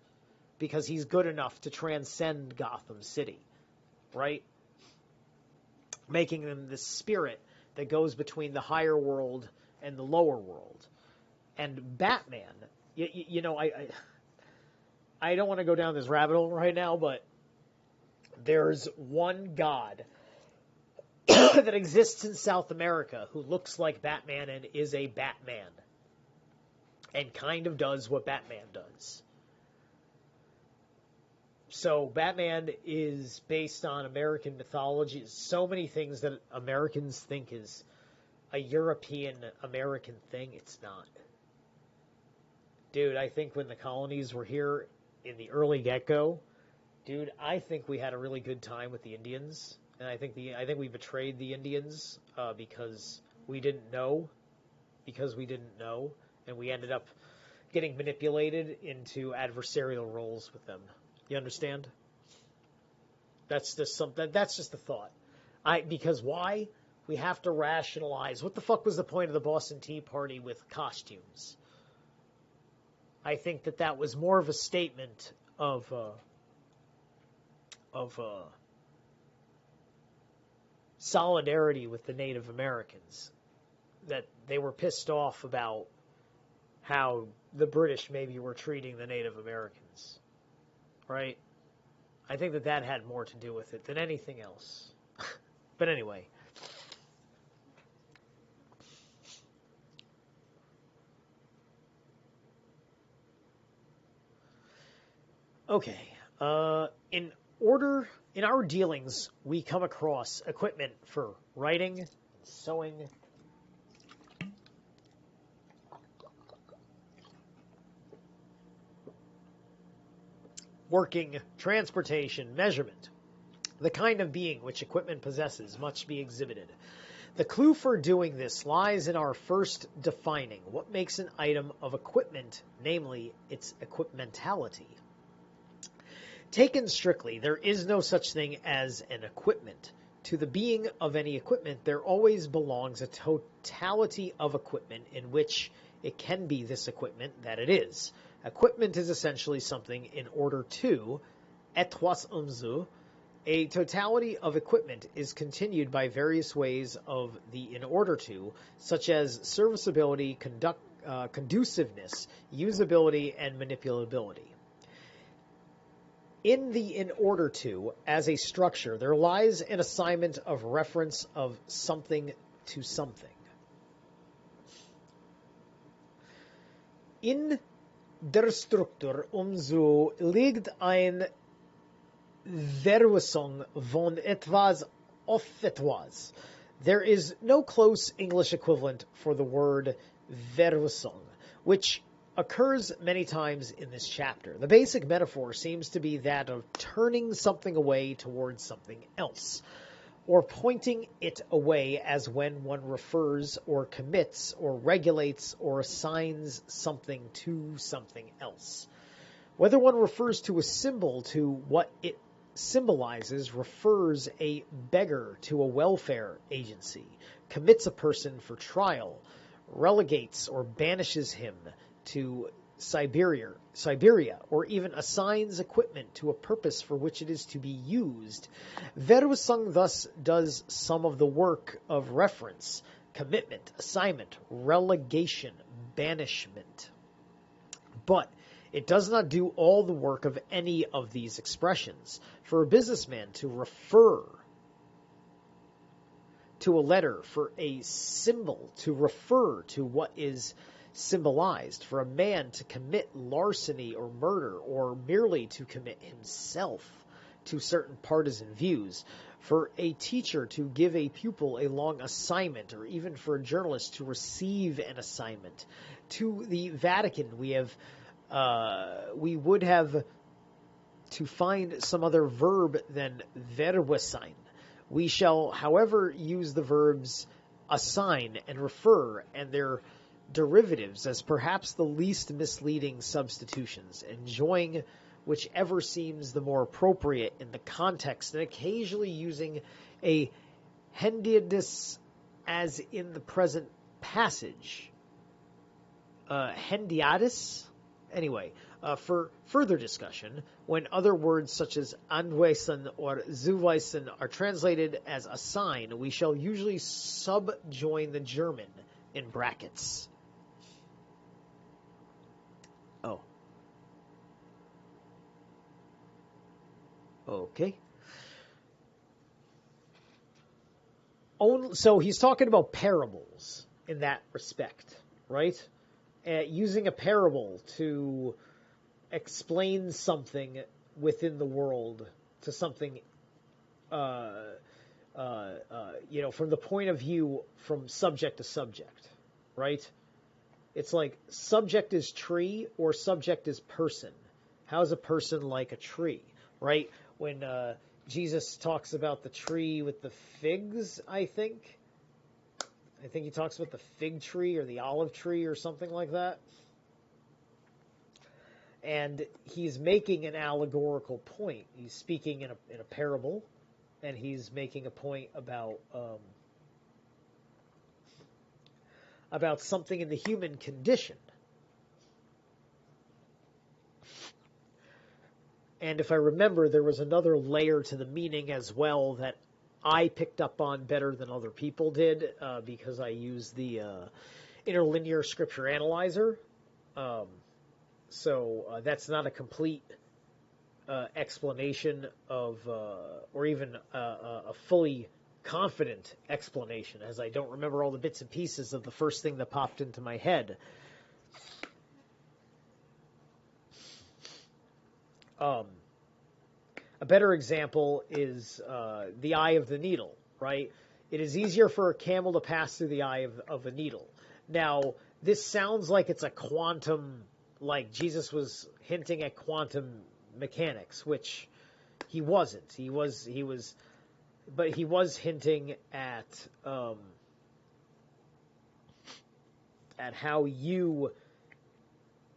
Because he's good enough to transcend Gotham City, right? Making them the spirit that goes between the higher world and the lower world. And Batman, I don't want to go down this rabbit hole right now, but there's one god that exists in South America who looks like Batman and is a Batman. And kind of does what Batman does. So Batman is based on American mythology. So many things that Americans think is a European-American thing. It's not. Dude, I think when the colonies were here in the early get-go, dude, I think we had a really good time with the Indians. And I think we betrayed the Indians because we didn't know. And we ended up getting manipulated into adversarial roles with them. You understand? That's just a thought. Because why? We have to rationalize. What the fuck was the point of the Boston Tea Party with costumes? I think that was more of a statement of solidarity with the Native Americans. That they were pissed off about how the British maybe were treating the Native Americans. Right? I think that had more to do with it than anything else. But anyway. Okay. In our dealings, we come across equipment for writing, sewing, working, transportation, measurement. The kind of being which equipment possesses must be exhibited. The clue for doing this lies in our first defining what makes an item of equipment, namely its equipmentality. Taken strictly, there is no such thing as an equipment. To the being of any equipment, there always belongs a totality of equipment in which it can be this equipment that it is. Equipment is essentially something in order to, etwas umzu. A totality of equipment is continued by various ways of the in order to, such as serviceability, conduciveness, usability, and manipulability. In the in order to, as a structure, there lies an assignment of reference of something to something. In der Struktur umso liegt ein Verwechslung von etwas auf etwas. There is no close English equivalent for the word Verwechslung, which occurs many times in this chapter. The basic metaphor seems to be that of turning something away towards something else, or pointing it away, as when one refers or commits or regulates or assigns something to something else. Whether one refers to a symbol to what it symbolizes, refers a beggar to a welfare agency, commits a person for trial, relegates or banishes him to Siberia, or even assigns equipment to a purpose for which it is to be used. Verwissung thus does some of the work of reference, commitment, assignment, relegation, banishment. But it does not do all the work of any of these expressions. For a businessman to refer to a letter, for a symbol to refer to what is symbolized, for a man to commit larceny or murder, or merely to commit himself to certain partisan views, for a teacher to give a pupil a long assignment, or even for a journalist to receive an assignment. To the Vatican, we would have to find some other verb than verwissyn. We shall, however, use the verbs assign and refer and their derivatives as perhaps the least misleading substitutions, enjoying whichever seems the more appropriate in the context, and occasionally using a hendiadus as in the present passage. Hendiadus? Anyway, for further discussion, when other words such as anweisen or zuweisen are translated as assign, we shall usually subjoin the German in brackets. Oh. Okay. So he's talking about parables in that respect, right? Using a parable to explain something within the world to something, from the point of view from subject to subject, right? It's like subject is tree or subject is person. How is a person like a tree, right? When Jesus talks about the tree with the figs, I think he talks about the fig tree or the olive tree or something like that. And he's making an allegorical point. He's speaking in a parable, and he's making a point about something in the human condition. And if I remember, there was another layer to the meaning as well that I picked up on better than other people did, because I used the interlinear scripture analyzer. So that's not a complete explanation of, or even a fully confident explanation, as I don't remember all the bits and pieces of the first thing that popped into my head. A better example is the eye of the needle, right? It is easier for a camel to pass through the eye of a needle. Now, this sounds like it's a quantum, like Jesus was hinting at quantum mechanics, which he wasn't. But he was hinting at how you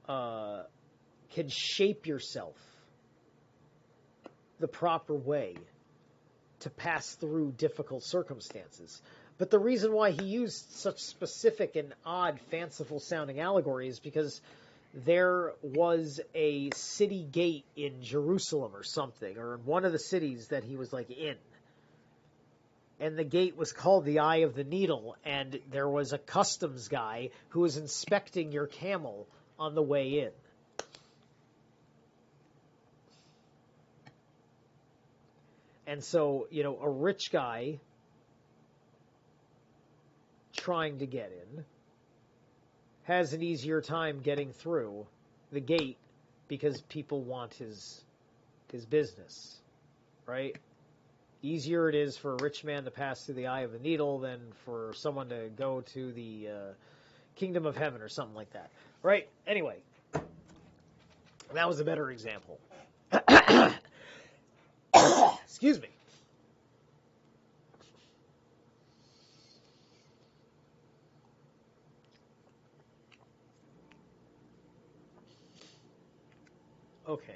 can shape yourself the proper way to pass through difficult circumstances. But the reason why he used such specific and odd, fanciful-sounding allegory is because there was a city gate in Jerusalem or something, or in one of the cities that he was in. And the gate was called the Eye of the Needle, and there was a customs guy who was inspecting your camel on the way in. And so, a rich guy trying to get in has an easier time getting through the gate because people want his business, right? Easier it is for a rich man to pass through the eye of a needle than for someone to go to the kingdom of heaven or something like that, right? Anyway, that was a better example. Excuse me. Okay.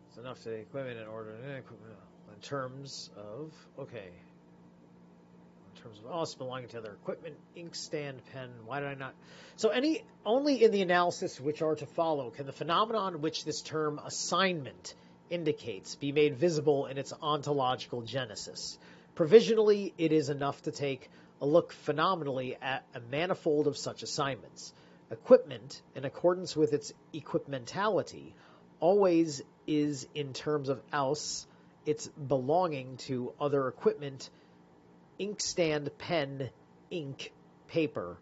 It's enough to equipment in order in terms of terms of us belonging to other equipment, inkstand, pen. Why did I not? So only in the analysis which are to follow can the phenomenon which this term assignment indicates be made visible in its ontological genesis. Provisionally, it is enough to take a look phenomenally at a manifold of such assignments. Equipment, in accordance with its equipmentality, always is in terms of aus, its belonging to other equipment, inkstand, pen, ink, paper,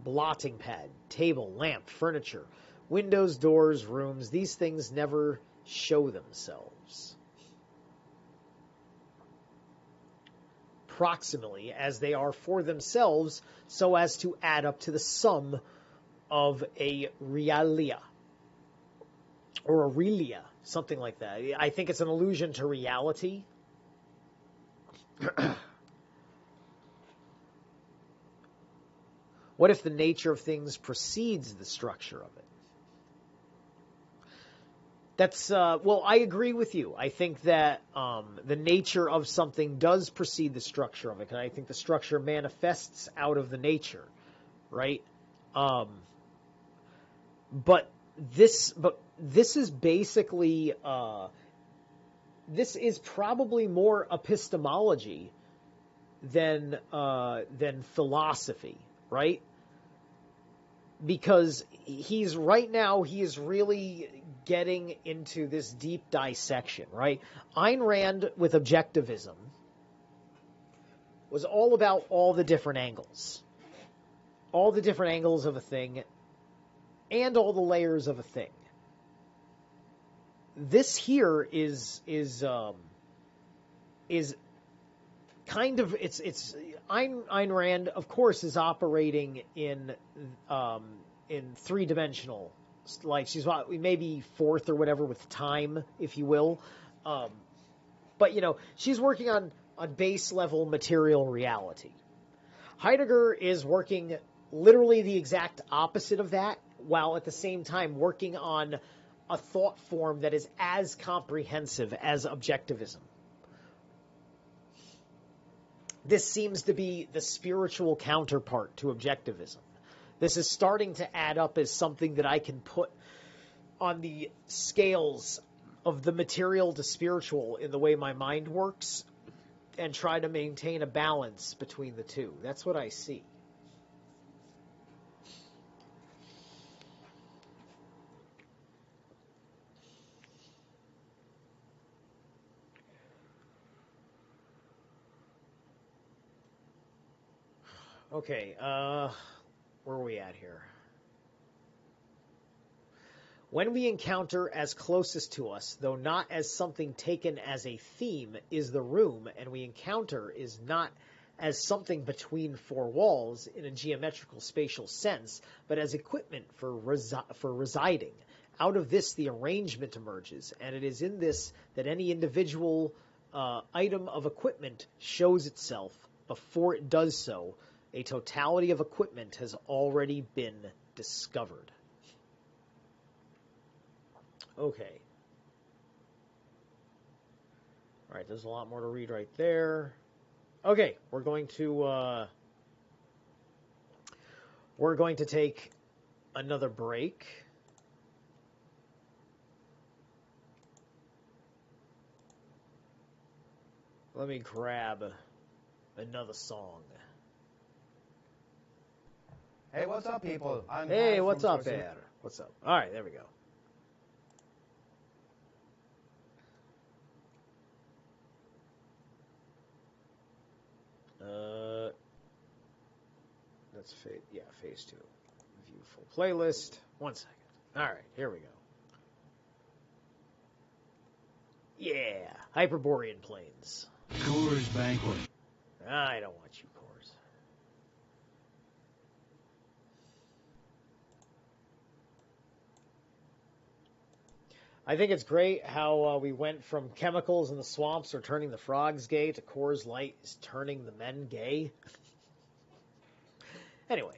blotting pad, table, lamp, furniture, windows, doors, rooms. These things never show themselves proximally as they are for themselves, so as to add up to the sum of a realia or a relia, something like that. I think it's an allusion to reality. What if the nature of things precedes the structure of it? That's, well, I agree with you. I think that the nature of something does precede the structure of it, and I think the structure manifests out of the nature, right? But this is basically, this is probably more epistemology than philosophy, right? Because he is really getting into this deep dissection, right? Ayn Rand with objectivism was all about all the different angles of a thing, and all the layers of a thing. This here is kind of it's Ayn Rand, of course, is operating in three-dimensional, like she's maybe fourth or whatever with time, if you will, but she's working on base level material reality. Heidegger is working literally the exact opposite of that, while at the same time working on a thought form that is as comprehensive as objectivism. This seems to be the spiritual counterpart to objectivism. This is starting to add up as something that I can put on the scales of the material to spiritual in the way my mind works, and try to maintain a balance between the two. That's what I see. Okay, where are we at here? When we encounter as closest to us, though not as something taken as a theme, is the room, and we encounter is not as something between four walls in a geometrical spatial sense, but as equipment for residing. Out of this, the arrangement emerges, and it is in this that any individual item of equipment shows itself. Before it does so, a totality of equipment has already been discovered. Okay. All right, there's a lot more to read right there. Okay, we're going to take another break. Let me grab another song. Hey, what's up, people? Hey, what's up, Bear? What's up? All right, there we go. That's phase 2. View full playlist. 1 second. All right, here we go. Yeah, Hyperborean Plains. Coors Banquet. I don't want you, Coors. I think it's great how we went from chemicals in the swamps are turning the frogs gay to Coors Light is turning the men gay. Anyway.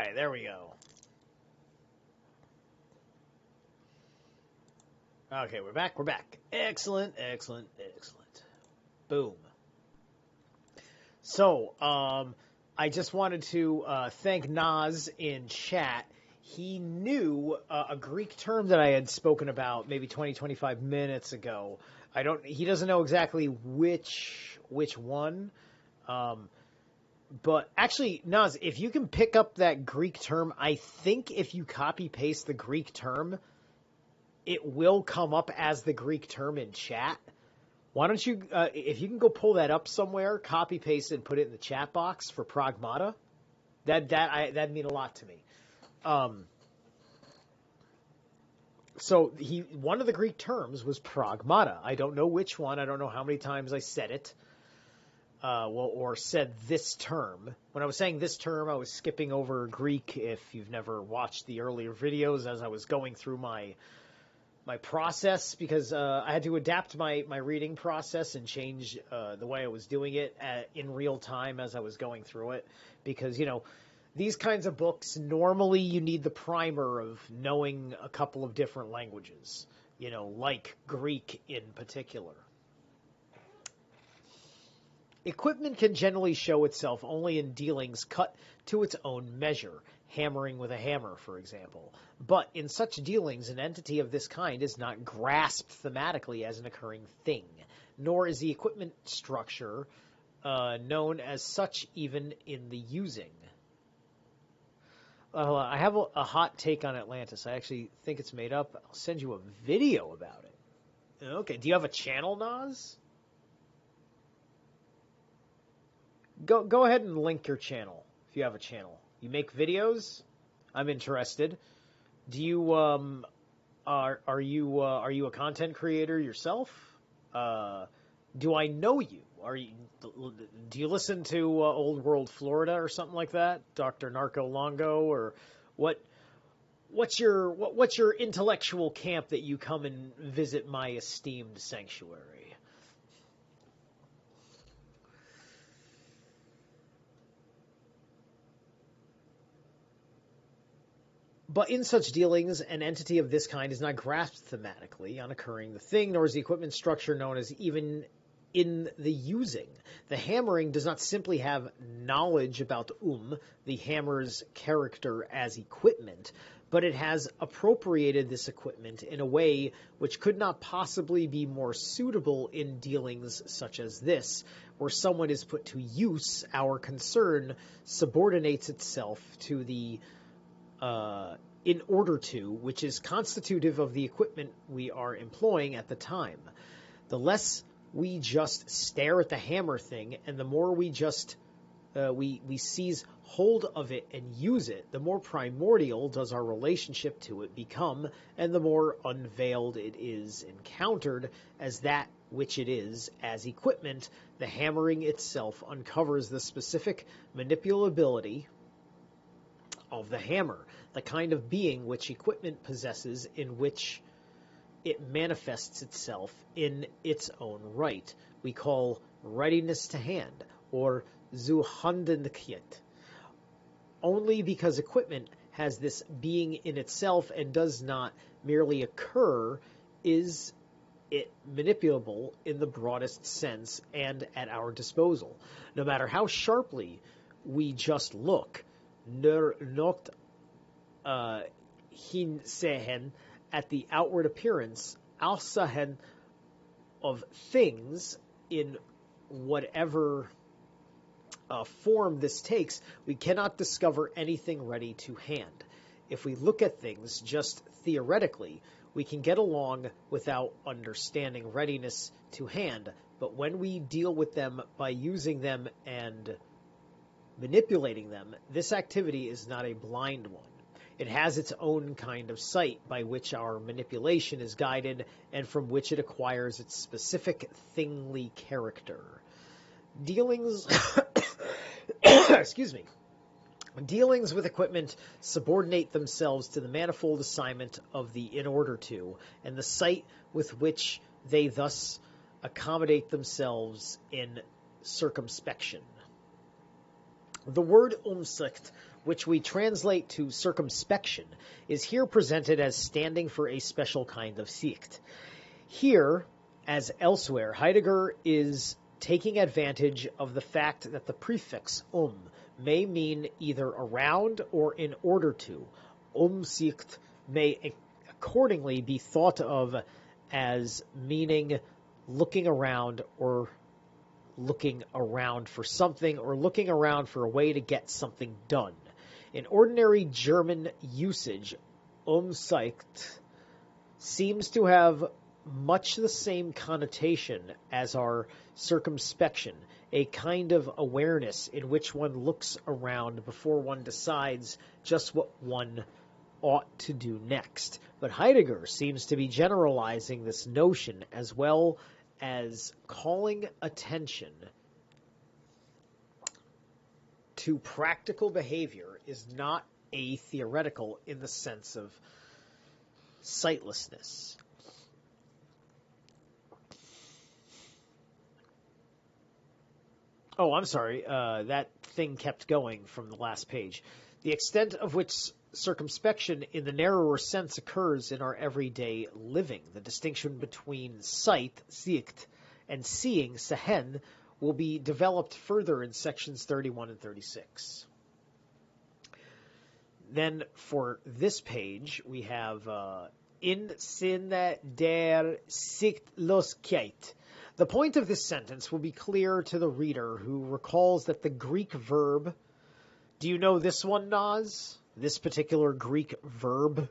right, there we go. Okay, we're back. We're back. Excellent, excellent, excellent. Boom. So, I just wanted to thank Naz in chat. He knew a Greek term that I had spoken about maybe 20, 25 minutes ago. He doesn't know exactly which one. But actually, Naz, if you can pick up that Greek term, I think if you copy paste the Greek term, it will come up as the Greek term in chat. Why don't you, if you can go pull that up somewhere, copy paste it and put it in the chat box for pragmata. That'd mean a lot to me. So one of the Greek terms was pragmata. I don't know which one. I don't know how many times I said it. Or said this term. When I was saying this term, I was skipping over Greek. If you've never watched the earlier videos, as I was going through my process, because I had to adapt my reading process and change the way I was doing it in real time as I was going through it. Because, these kinds of books, normally you need the primer of knowing a couple of different languages, like Greek in particular. Equipment can generally show itself only in dealings cut to its own measure, hammering with a hammer, for example. But in such dealings, an entity of this kind is not grasped thematically as an occurring thing, nor is the equipment structure known as such even in the using. I have a hot take on Atlantis. I actually think it's made up. I'll send you a video about it. Okay, do you have a channel, Naz? Go ahead and link your channel if you have a channel. You make videos? I'm interested. Do you are you a content creator yourself? Do I know you? Do you listen to Old World Florida or something like that? Dr. Narco Longo, or what's your intellectual camp that you come and visit my esteemed sanctuary? But in such dealings, an entity of this kind is not grasped thematically on occurring the thing, nor is the equipment structure known as even in the using. The hammering does not simply have knowledge about the hammer's character as equipment, but it has appropriated this equipment in a way which could not possibly be more suitable in dealings such as this, where someone is put to use. Our concern subordinates itself to the in order to, which is constitutive of the equipment we are employing at the time. The less we just stare at the hammer thing, and the more we just we seize hold of it and use it, the more primordial does our relationship to it become, and the more unveiled it is encountered as that which it is as equipment. The hammering itself uncovers the specific manipulability of the hammer, the kind of being which equipment possesses, in which it manifests itself in its own right. We call readiness to hand, or Zuhandenkeit. Only because equipment has this being in itself and does not merely occur is it manipulable in the broadest sense and at our disposal. No matter how sharply we just look, not hinsehen at the outward appearance, alsahen of things in whatever form this takes, we cannot discover anything ready to hand. If we look at things just theoretically, we can get along without understanding readiness to hand, but when we deal with them by using them and manipulating them, this activity is not a blind one. It has its own kind of sight by which our manipulation is guided and from which it acquires its specific thingly character. Dealings excuse me. Dealings with equipment subordinate themselves to the manifold assignment of the in order to, and the sight with which they thus accommodate themselves in circumspection. The word Umsicht which we translate to circumspection, is here presented as standing for a special kind of Sicht. Here, as elsewhere, Heidegger is taking advantage of the fact that the prefix may mean either around or in order to. Umsicht may accordingly be thought of as meaning looking around or looking around for something or looking around for a way to get something done. In ordinary German usage, Umsicht seems to have much the same connotation as our circumspection, a kind of awareness in which one looks around before one decides just what one ought to do next. But Heidegger seems to be generalizing this notion as well as calling attention to practical behavior is not atheoretical in the sense of sightlessness. Oh, I'm sorry. That thing kept going from the last page. The extent of which circumspection in the narrower sense occurs in our everyday living. The distinction between sight, Sicht, and seeing, Sehen, will be developed further in sections 31 and 36. Then for this page, we have in Sinne der Sichtlosigkeit. The point of this sentence will be clear to the reader who recalls that the Greek verb... Do you know this one, Naz? This particular Greek verb?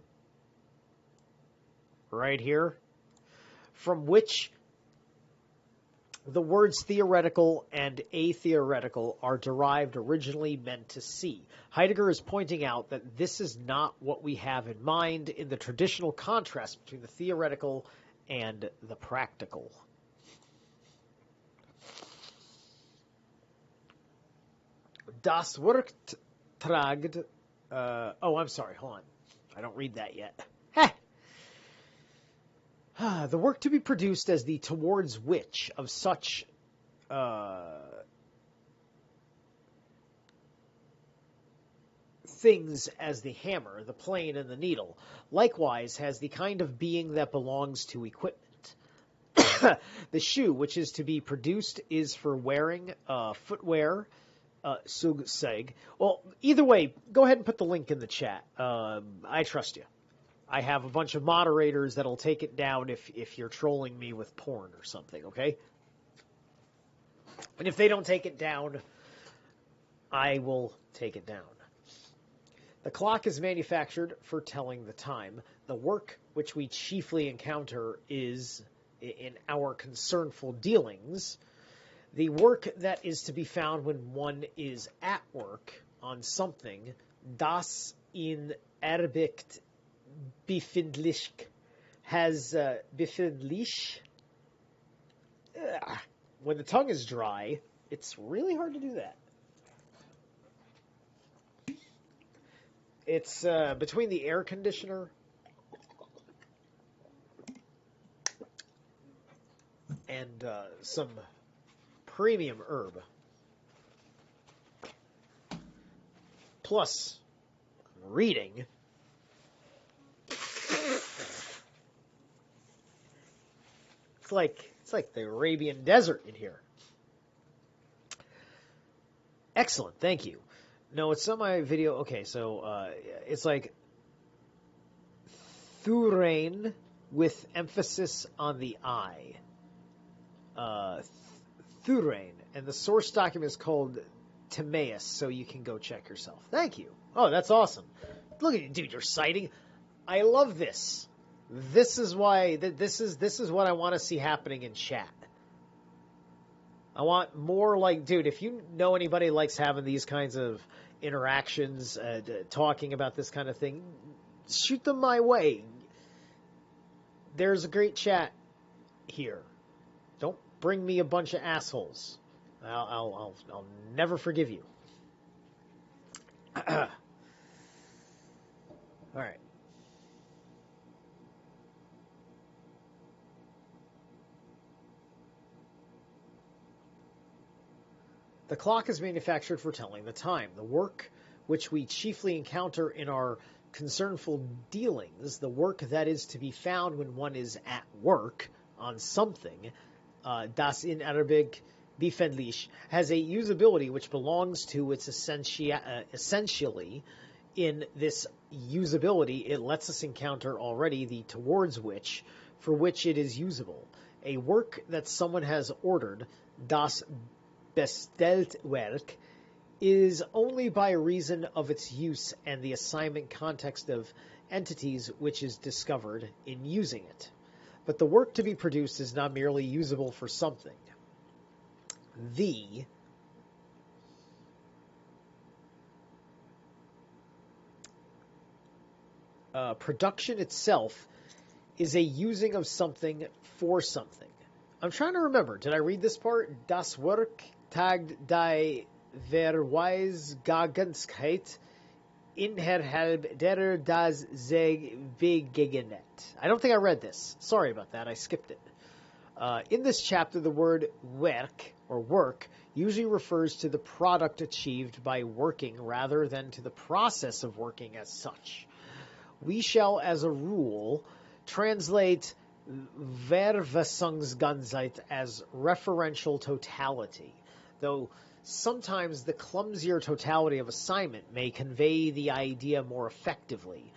Right here? From which the words theoretical and atheoretical are derived, originally meant to see. Heidegger is pointing out that this is not what we have in mind in the traditional contrast between the theoretical and the practical. Das Wort tragt... I'm sorry, hold on. I don't read that yet. The work to be produced as the towards which of such things as the hammer, the plane, and the needle, likewise has the kind of being that belongs to equipment. The shoe, which is to be produced, is for wearing footwear, Sugseg. Well, either way, go ahead and put the link in the chat. I trust you. I have a bunch of moderators that'll take it down if you're trolling me with porn or something, okay? And if they don't take it down, I will take it down. The clock is manufactured for telling the time. The work which we chiefly encounter is, in our concernful dealings, the work that is to be found when one is at work on something, das in Arbeit befindlich, has befindlich. When the tongue is dry, it's really hard to do that. It's between the air conditioner and some premium herb. Plus reading. It's like the Arabian desert in here. Excellent, thank you. No, it's not my video. Okay, so it's like Thurain with emphasis on the I. Thurain. And the source document is called Timaeus, so you can go check yourself. Thank you. Oh, that's awesome. Look at you, dude, you're citing. I love this. This is why this is what I want to see happening in chat. I want more like, dude, if you know anybody likes having these kinds of interactions, talking about this kind of thing, shoot them my way. There's a great chat here. Don't bring me a bunch of assholes. I'll never forgive you. All right. The clock is manufactured for telling the time. The work which we chiefly encounter in our concernful dealings, the work that is to be found when one is at work on something, das in Arabic befendlich, has a usability which belongs to its essentially. In this usability, it lets us encounter already the towards which, for which it is usable. A work that someone has ordered, das bestellt Werk, is only by reason of its use and the assignment context of entities which is discovered in using it. But the work to be produced is not merely usable for something. The production itself is a using of something for something. I'm trying to remember. Did I read this part? Das Werk tagt die Verweisgagenheit innerhalb derer das sich begegnet. I don't think I read this. Sorry about that. I skipped it. In this chapter, the word Werk, or work, usually refers to the product achieved by working rather than to the process of working as such. We shall, as a rule, translate Verwesungsganzheit as referential totality, though sometimes the clumsier totality of assignment may convey the idea more effectively.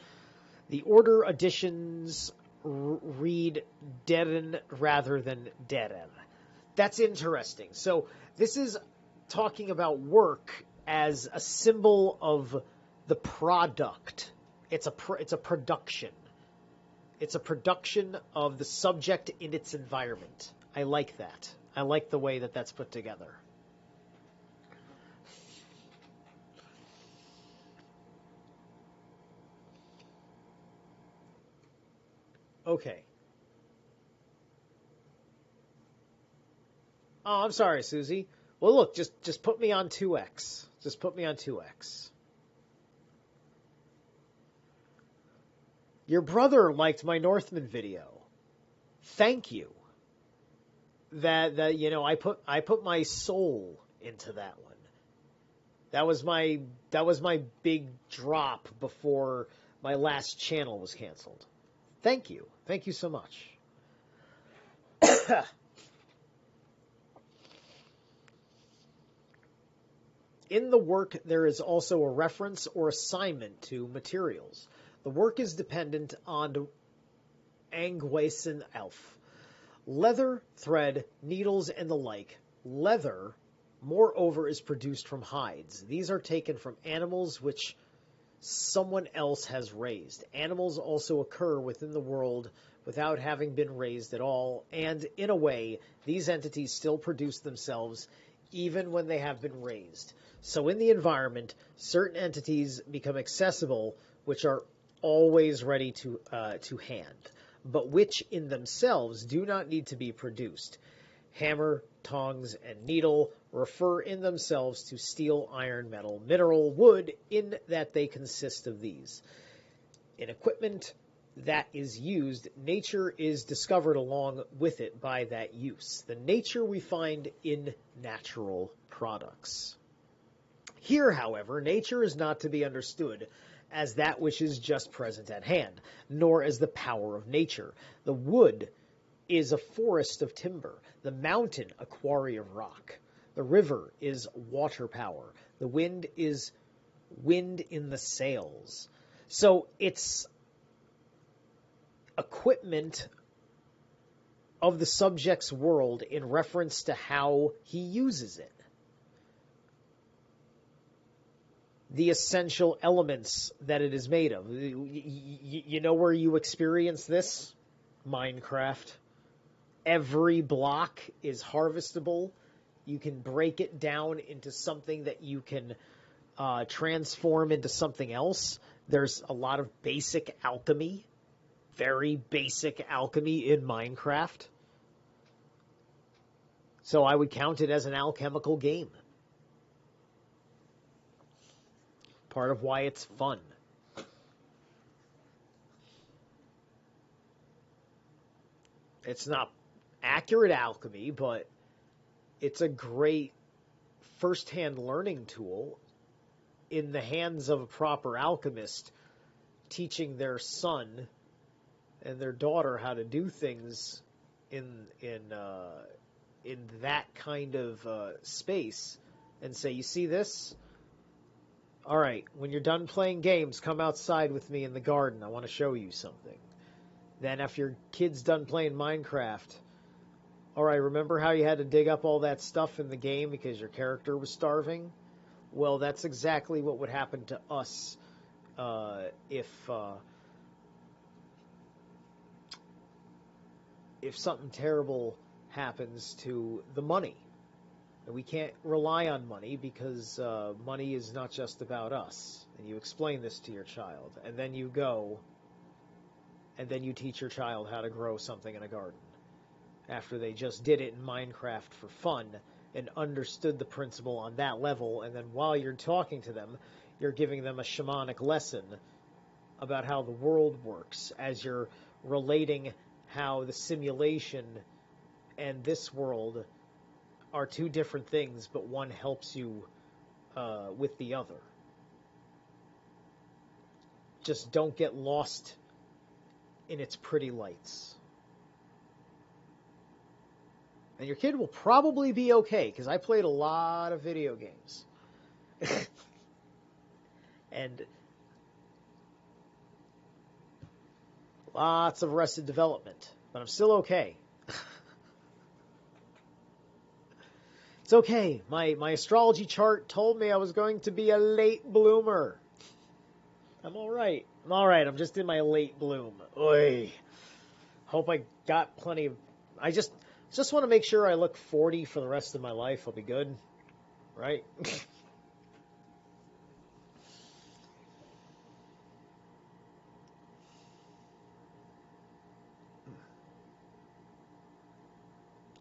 The order additions read deren rather than deren. That's interesting. So this is talking about work as a symbol of the product. It's a production. It's a production of the subject in its environment. I like that. I like the way that that's put together. Okay. Oh, I'm sorry, Susie. Well, look, just put me on 2x. Just put me on 2x. Your brother liked my Northman video. Thank you. That I put my soul into that one. That was my big drop before my last channel was canceled. Thank you. Thank you so much. In the work, there is also a reference or assignment to materials. The work is dependent on Angwaisen Elf. Leather, thread, needles, and the like. Leather, moreover, is produced from hides. These are taken from animals which someone else has raised. Animals also occur within the world without having been raised at all, and in a way, these entities still produce themselves even when they have been raised. So in the environment, certain entities become accessible, which are always ready to hand, but which in themselves do not need to be produced. Hammer, tongs, and needle refer in themselves to steel, iron, metal, mineral, wood, in that they consist of these. In equipment that is used, nature is discovered along with it by that use. The nature we find in natural products. Here, however, nature is not to be understood as that which is just present at hand, nor as the power of nature. The wood is a forest of timber, the mountain a quarry of rock. The river is water power. The wind is wind in the sails. So it's equipment of the subject's world in reference to how he uses it. The essential elements that it is made of. You know where you experience this? Minecraft. Every block is harvestable. You can break it down into something that you can transform into something else. There's a lot of basic alchemy, very basic alchemy in Minecraft. So I would count it as an alchemical game. Part of why it's fun. It's not accurate alchemy, but it's a great first-hand learning tool in the hands of a proper alchemist, teaching their son and their daughter how to do things in that kind of space, and say, you see this? All right, when you're done playing games, come outside with me in the garden. I want to show you something. Then after your kid's done playing Minecraft, all right, remember how you had to dig up all that stuff in the game because your character was starving? Well, that's exactly what would happen to us if something terrible happens to the money. We can't rely on money because money is not just about us. And you explain this to your child. And then you go and then you teach your child how to grow something in a garden. After they just did it in Minecraft for fun and understood the principle on that level. And then while you're talking to them, you're giving them a shamanic lesson about how the world works as you're relating how the simulation and this world are two different things, but one helps you with the other. Just don't get lost in its pretty lights. And your kid will probably be okay, because I played a lot of video games. And lots of Arrested Development, but I'm still okay. It's okay. My astrology chart told me I was going to be a late bloomer. I'm all right. I'm just in my late bloom. Oy. Hope I got plenty of... I just want to make sure I look 40 for the rest of my life. I'll be good. Right?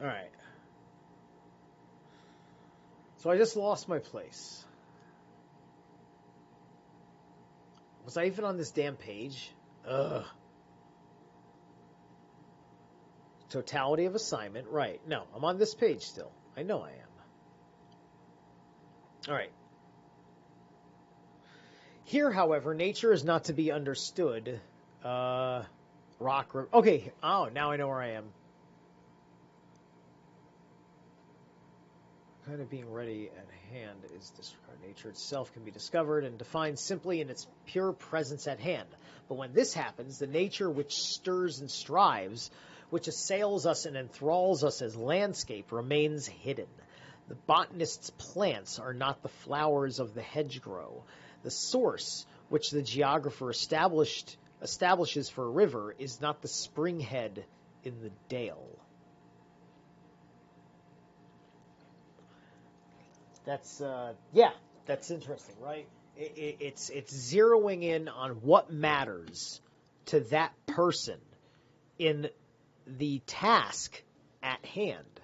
All right. So I just lost my place. Was I even on this damn page? Ugh. Totality of assignment. Right. No, I'm on this page still. I know I am. All right. Here, however, nature is not to be understood. Okay. Oh, now I know where I am. Kind of being ready at hand is disregard. Nature itself can be discovered and defined simply in its pure presence at hand. But when this happens, the nature which stirs and strives, which assails us and enthralls us as landscape, remains hidden. The botanist's plants are not the flowers of the hedgerow. The source, which the geographer establishes for a river, is not the springhead in the dale. That's that's interesting, right? It's zeroing in on what matters to that person in the task at hand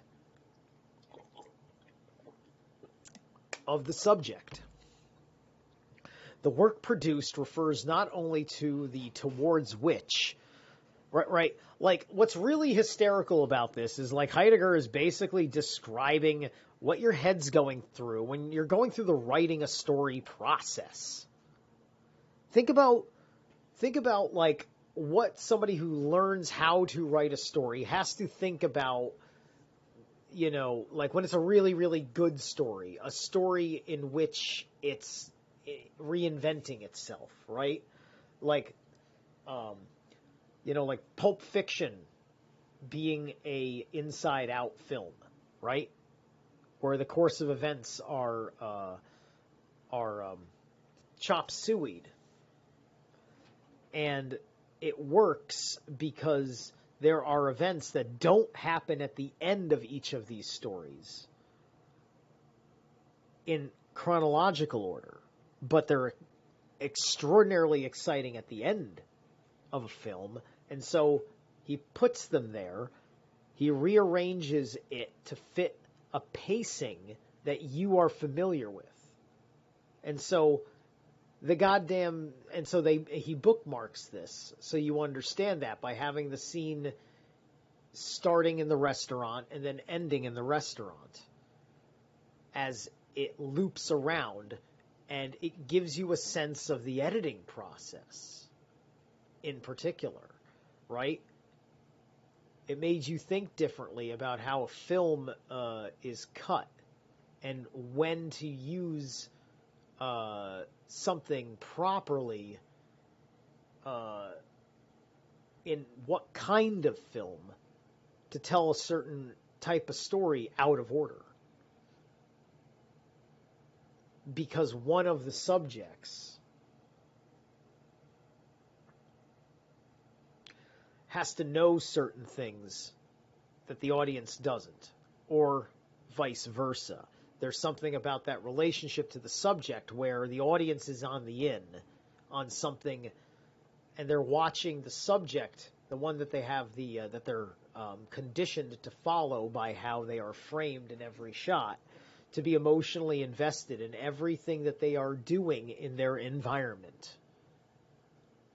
of the subject. The work produced refers not only to the towards which, right? Like, what's really hysterical about this is, like, Heidegger is basically describing what your head's going through when you're going through the writing a story process. Think about like what somebody who learns how to write a story has to think about, you know, like when it's a really, really good story, a story in which it's reinventing itself, right? Like, you know, like Pulp Fiction being a inside-out film, right? Where the course of events are chop sueyed, and it works because there are events that don't happen at the end of each of these stories in chronological order, but they're extraordinarily exciting at the end of a film, and so he puts them there. He rearranges it to fit a pacing that you are familiar with. And so he bookmarks this so you understand that by having the scene starting in the restaurant and then ending in the restaurant as it loops around And it gives you a sense of the editing process in particular, right? It made you think differently about how a film is cut and when to use something properly in what kind of film to tell a certain type of story out of order. Because one of the subjects has to know certain things that the audience doesn't, or vice versa. There's something about that relationship to the subject where the audience is on the in on something, and they're watching the subject, the one that they have that they're conditioned to follow by how they are framed in every shot, to be emotionally invested in everything that they are doing in their environment.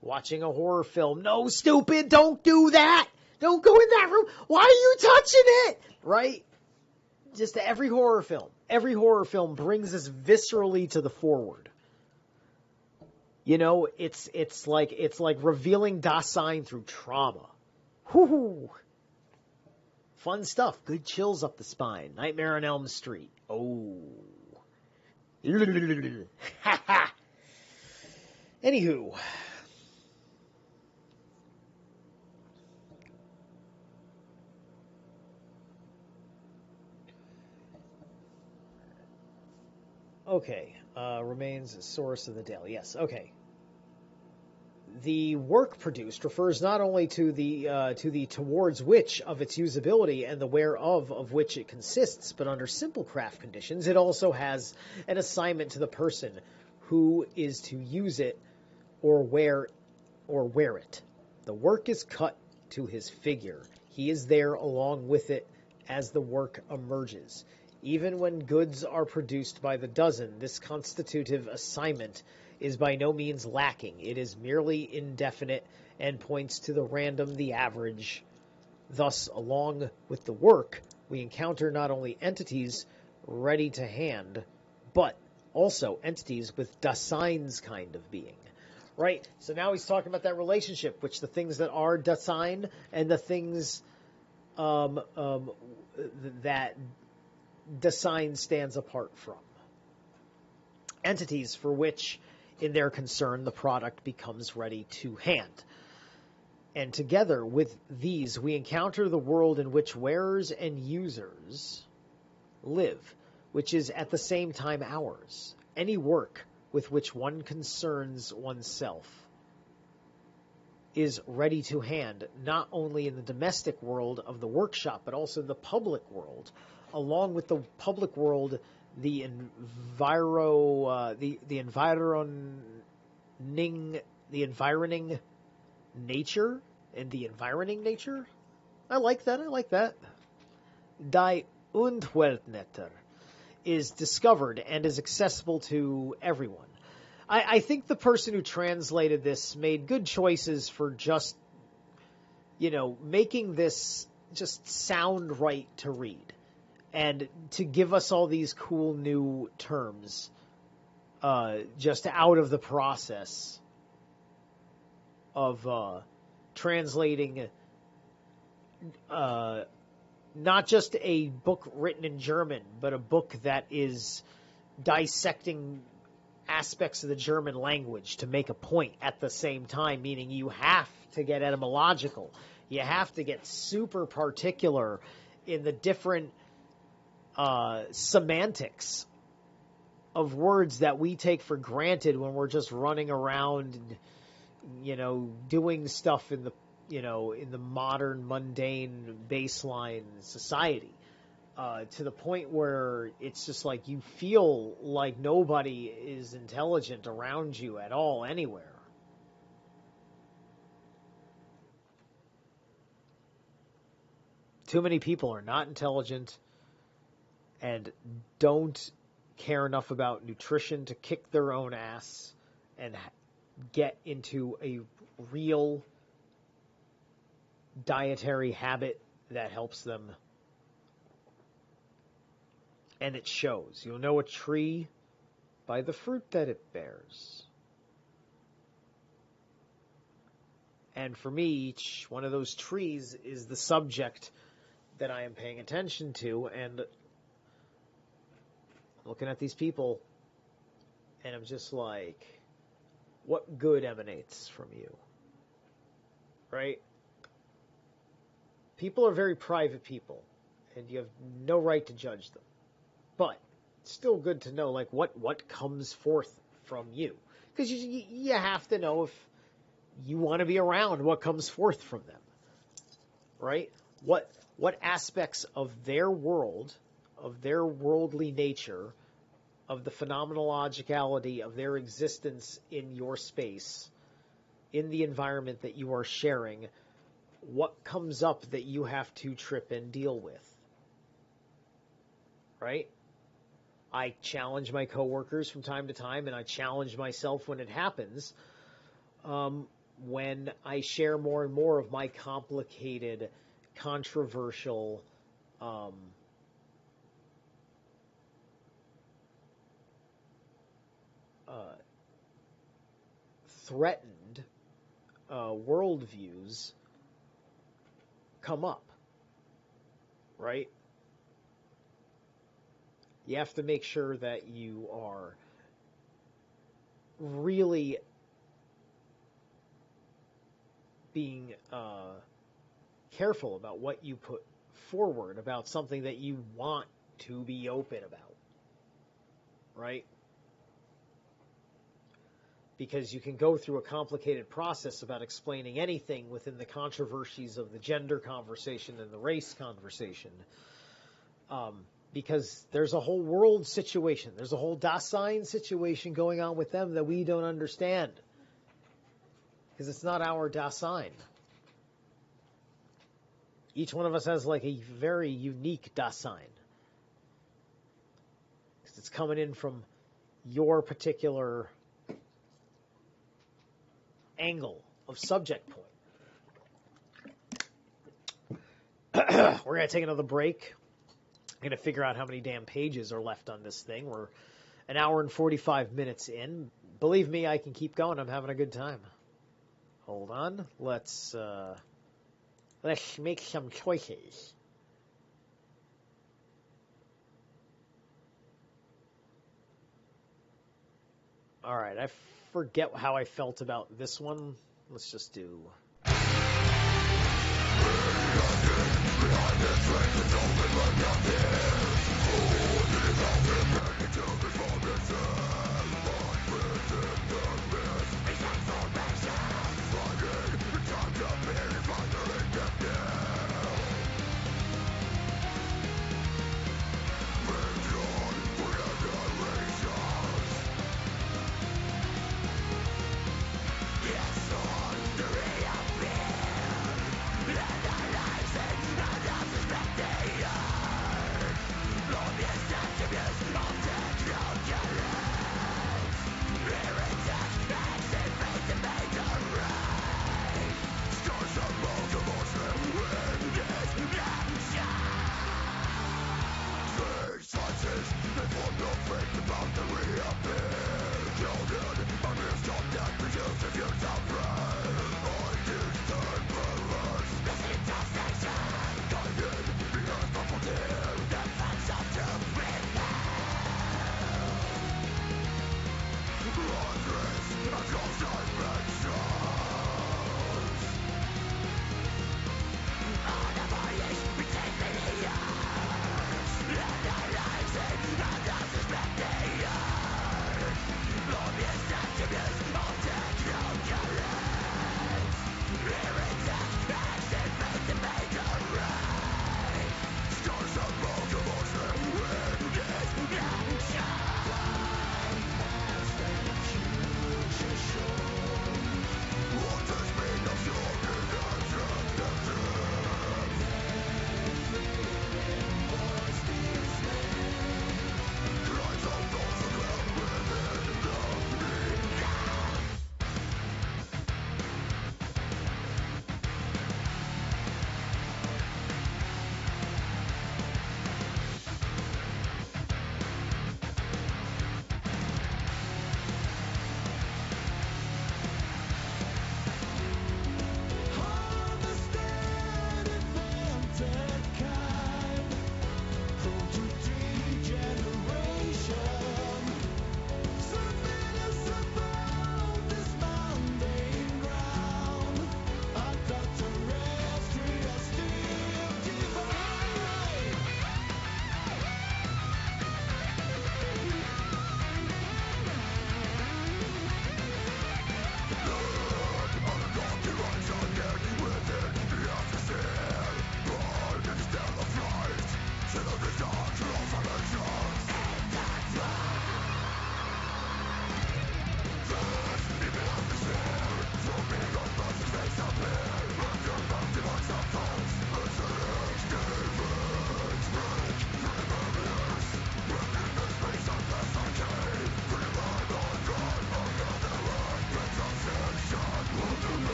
Watching a horror film, no, stupid, don't do that! Don't go in that room! Why are you touching it? Right? Just every horror film brings us viscerally to the forward. You know, it's like revealing Dasein through trauma. Whoo! Fun stuff. Good chills up the spine. Nightmare on Elm Street. Oh. Anywho. Okay. Remains a source of the daily. Yes, okay. The work produced refers not only to the towards which of its usability and the whereof of which it consists, but under simple craft conditions, it also has an assignment to the person who is to use it or wear it. The work is cut to his figure. He is there along with it as the work emerges. Even when goods are produced by the dozen, this constitutive assignment is by no means lacking. It is merely indefinite and points to the random, the average. Thus, along with the work, we encounter not only entities ready to hand, but also entities with Dasein's kind of being. Right? So now he's talking about that relationship, which the things that are Dasein and the things that Dasein stands apart from. Entities for which, in their concern, the product becomes ready to hand. And together with these, we encounter the world in which wearers and users live, which is at the same time ours. Any work with which one concerns oneself is ready to hand, not only in the domestic world of the workshop, but also the public world. Along with the public world, the environing nature and the environing nature. I like that. Die Undweltnetter is discovered and is accessible to everyone. I think the person who translated this made good choices for just, making this just sound right to read. And to give us all these cool new terms just out of the process of translating not just a book written in German, but a book that is dissecting aspects of the German language to make a point at the same time, meaning you have to get etymological. You have to get super particular in the different semantics of words that we take for granted when we're just running around, doing stuff in the modern mundane baseline society, to the point where it's just like you feel like nobody is intelligent around you at all anywhere. Too many people are not intelligent and don't care enough about nutrition to kick their own ass and get into a real dietary habit that helps them. And it shows. You'll know a tree by the fruit that it bears. And for me, each one of those trees is the subject that I am paying attention to, and looking at these people, and I'm just like, what good emanates from you? Right? People are very private people, and you have no right to judge them. But it's still good to know, like, what comes forth from you. Because you have to know if you want to be around what comes forth from them. Right? What aspects of their world, of their worldly nature, of the phenomenologicality of their existence in your space, in the environment that you are sharing, what comes up that you have to trip and deal with? Right? I challenge my coworkers from time to time, and I challenge myself when it happens, when I share more and more of my complicated, controversial, threatened worldviews come up, right? You have to make sure that you are really being careful about what you put forward about something that you want to be open about, right? Because you can go through a complicated process about explaining anything within the controversies of the gender conversation and the race conversation. Because there's a whole world situation. There's a whole Dasein situation going on with them that we don't understand. Because it's not our Dasein. Each one of us has like a very unique Dasein. Because it's coming in from your particular angle of subject point. We're going to take another break. I'm going to figure out how many damn pages are left on this thing. We're an hour and 45 minutes in. Believe me, I can keep going. I'm having a good time. Hold on. Let's make some choices. All right. I forget how I felt about this one. Let's just do... Yes,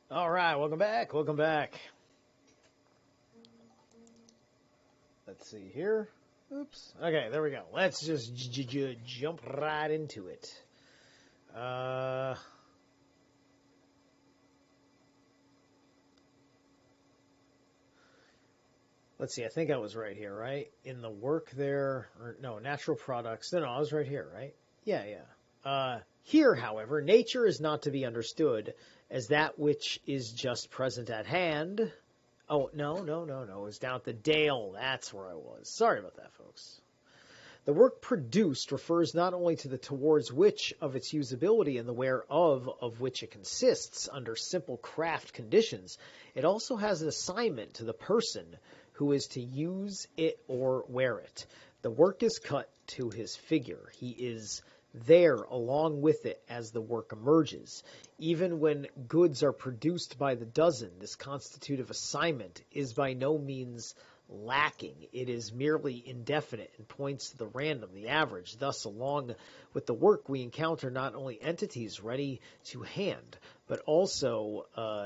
All right, welcome back. Welcome back. Let's see here. Oops. Okay, there we go. Let's just jump right into it. Let's see. I think I was right here, right? In the work there, or no, natural products. No, I was right here, right? Yeah. Here, however, nature is not to be understood as that which is just present at hand. Oh, no. It was down at the Dale. That's where I was. Sorry about that, folks. The work produced refers not only to the towards which of its usability and the whereof of which it consists under simple craft conditions, it also has an assignment to the person who is to use it or wear it. The work is cut to his figure. He is there along with it as the work emerges. Even when goods are produced by the dozen, this constitutive assignment is by no means lacking. It is merely indefinite and points to the random, the average. Thus, along with the work, we encounter not only entities ready to hand, but also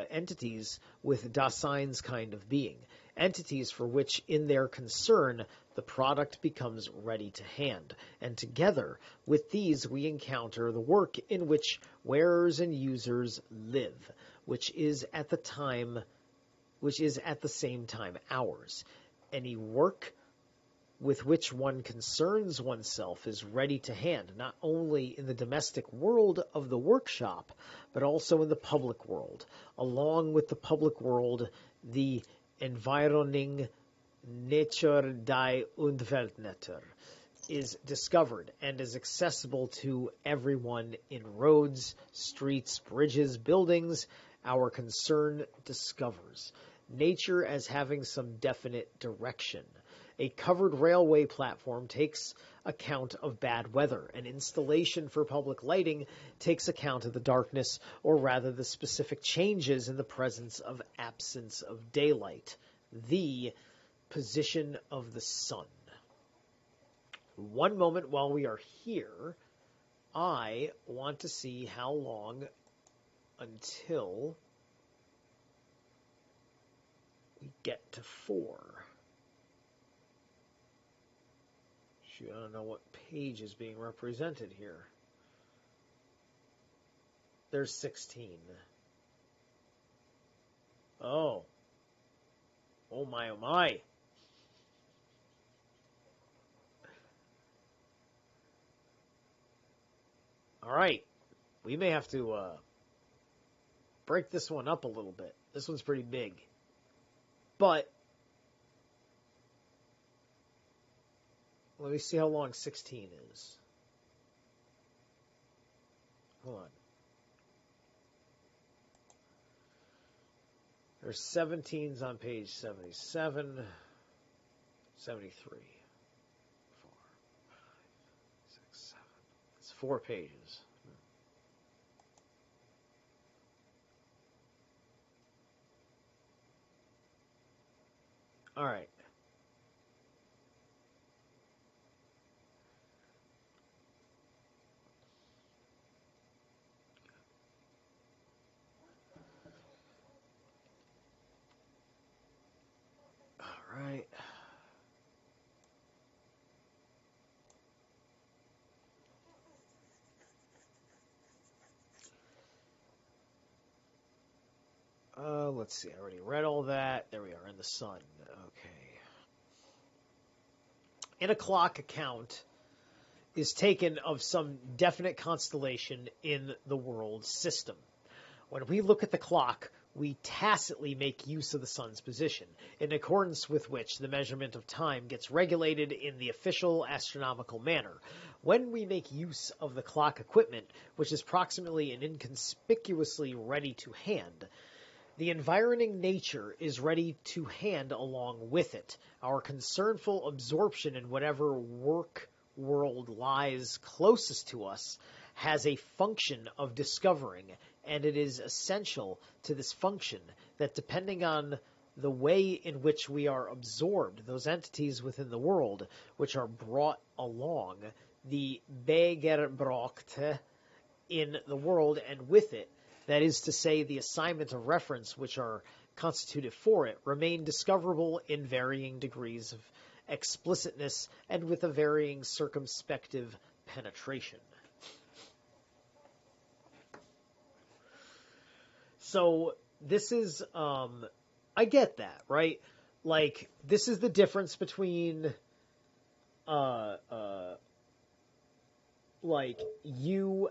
entities with Dasein's kind of being. Entities for which, in their concern, the product becomes ready to hand. And together with these, we encounter the work in which wearers and users live, which is at the same time ours. Any work with which one concerns oneself is ready to hand, not only in the domestic world of the workshop, but also in the public world. Along with the public world, the environing Natur die Umweltnatur is discovered and is accessible to everyone in roads, streets, bridges, buildings. Our concern discovers nature as having some definite direction. A covered railway platform takes account of bad weather. An installation for public lighting takes account of the darkness, or rather the specific changes in the presence of absence of daylight. The position of the sun. One moment while we are here, I want to see how long until we get to 4. Shoot, I don't know what page is being represented here. There's 16. Oh. Oh my, oh my. All right. We may have to break this one up a little bit. This one's pretty big. But let me see how long 16 is. Hold on. There's 17s on page 77, 73. 4, 5, 6, 7. It's 4 pages. All right. All right. Let's see. I already read all that. There we are in the sun. Okay. In a clock account is taken of some definite constellation in the world system. When we look at the clock, we tacitly make use of the sun's position, in accordance with which the measurement of time gets regulated in the official astronomical manner. When we make use of the clock equipment, which is proximately and inconspicuously ready to hand, the environing nature is ready to hand along with it. Our concernful absorption in whatever work world lies closest to us has a function of discovering, and it is essential to this function that depending on the way in which we are absorbed, those entities within the world which are brought along, the Begerbrachte in the world and with it, that is to say, the assignment of reference which are constituted for it, remain discoverable in varying degrees of explicitness and with a varying circumspective penetration. So this is, I get that, right? Like, this is the difference between, like, you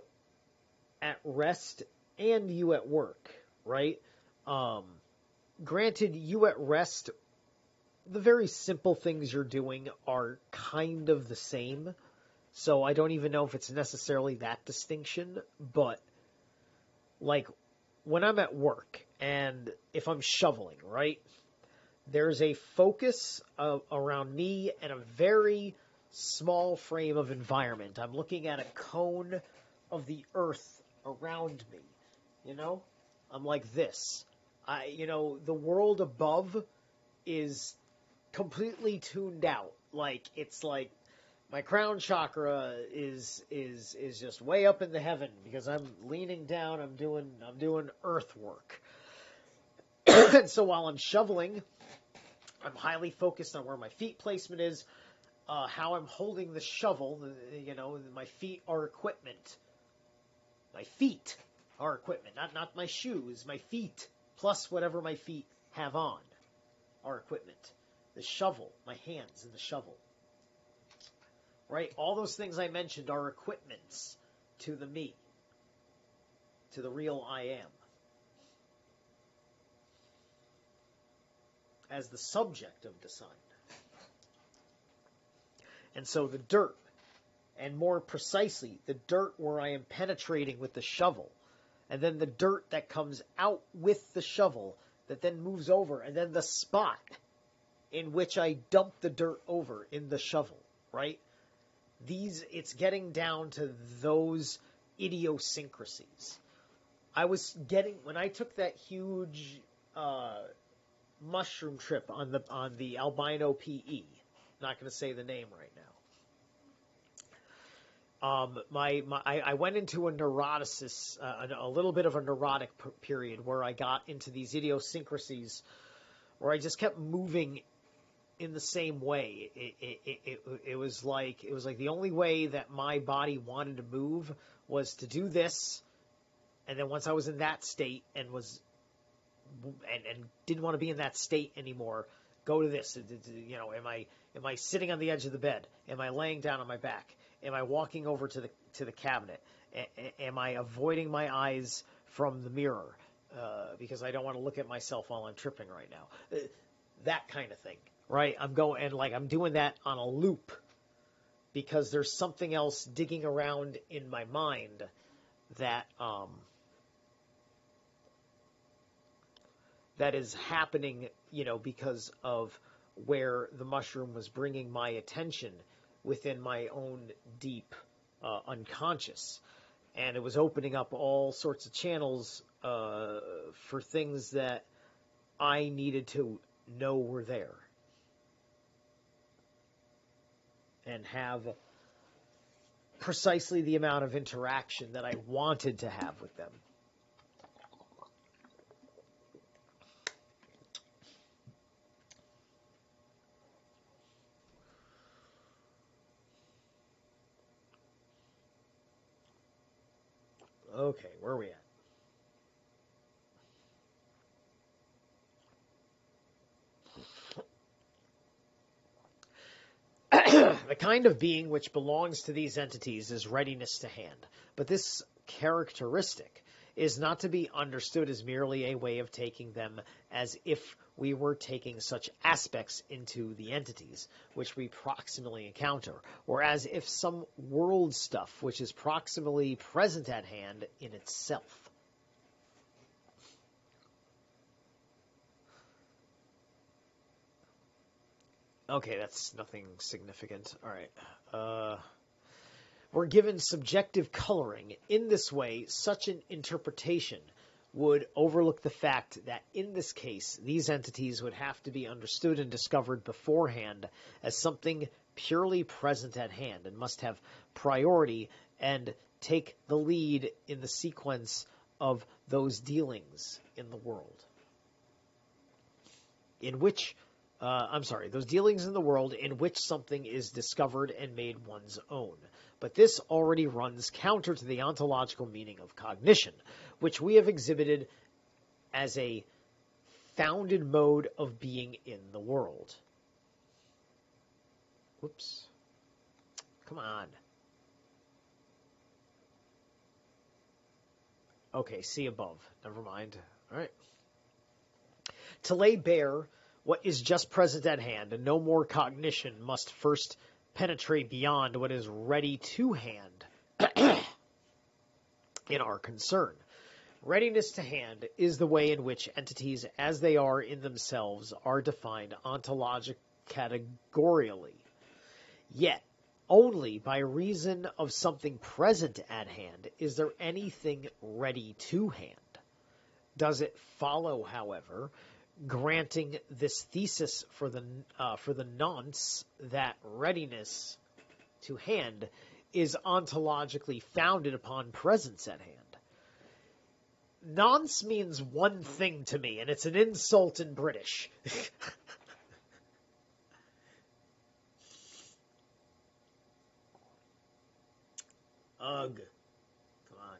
at rest and you at work, right? Granted, you at rest, the very simple things you're doing are kind of the same. So I don't even know if it's necessarily that distinction, but like when I'm at work and if I'm shoveling, right, there's a focus around me and a very small frame of environment. I'm looking at a cone of the earth around me, you know? I'm like this. The world above is completely tuned out. Like, it's like my crown chakra is just way up in the heaven because I'm leaning down, I'm doing earth work. And so while I'm shoveling, I'm highly focused on where my feet placement is, how I'm holding the shovel, my feet are equipment. My feet are equipment, not my shoes, my feet, plus whatever my feet have on are equipment. The shovel, my hands and the shovel. Right? All those things I mentioned are equipments to the me, to the real I am. As the subject of design. And so the dirt, and more precisely, the dirt where I am penetrating with the shovel, and then the dirt that comes out with the shovel that then moves over, and then the spot in which I dump the dirt over in the shovel, right? It's getting down to those idiosyncrasies. When I took that huge mushroom trip on the albino PE, not going to say the name right now. I went into a neuroticis, a little bit of a neurotic period where I got into these idiosyncrasies, where I just kept moving in the same way. It was like the only way that my body wanted to move was to do this, and then once I was in that state and didn't want to be in that state anymore, go to this. Am I sitting on the edge of the bed? Am I laying down on my back? Am I walking over to the cabinet? Am I avoiding my eyes from the mirror because I don't want to look at myself while I'm tripping right now? That kind of thing, right? I'm doing that on a loop because there's something else digging around in my mind that is happening, because of where the mushroom was bringing my attention within my own deep unconscious. And it was opening up all sorts of channels for things that I needed to know were there. And have precisely the amount of interaction that I wanted to have with them. Okay, where are we at? The kind of being which belongs to these entities is readiness to hand. But this characteristic is not to be understood as merely a way of taking them as if we were taking such aspects into the entities which we proximally encounter, or as if some world stuff which is proximally present at hand in itself. Okay, that's nothing significant. All right. We're given subjective coloring. In this way, such an interpretation would overlook the fact that in this case, these entities would have to be understood and discovered beforehand as something purely present at hand and must have priority and take the lead in the sequence of those dealings in the world. Those dealings in the world in which something is discovered and made one's own. But this already runs counter to the ontological meaning of cognition, which we have exhibited as a founded mode of being in the world. Whoops. Come on. Okay, see above. Never mind. All right. To lay bare what is just present at hand, and no more cognition must first penetrate beyond what is ready to hand in our concern. Readiness to hand is the way in which entities as they are in themselves are defined categorially. Yet, only by reason of something present at hand is there anything ready to hand. Does it follow, however, granting this thesis for the nonce, that readiness to hand is ontologically founded upon presence at hand? Nonce means one thing to me, and it's an insult in British. Ugh. Come on.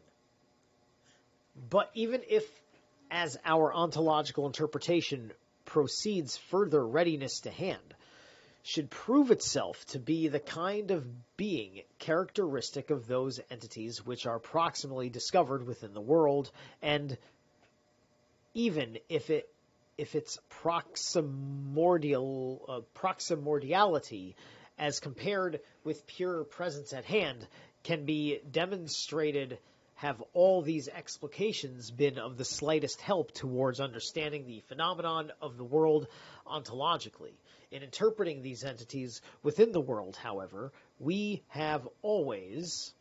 But even if, as our ontological interpretation proceeds further, readiness to hand should prove itself to be the kind of being characteristic of those entities which are proximally discovered within the world, and even if its proximordiality as compared with pure presence at hand can be demonstrated, have all these explications been of the slightest help towards understanding the phenomenon of the world ontologically? In interpreting these entities within the world, however, we have always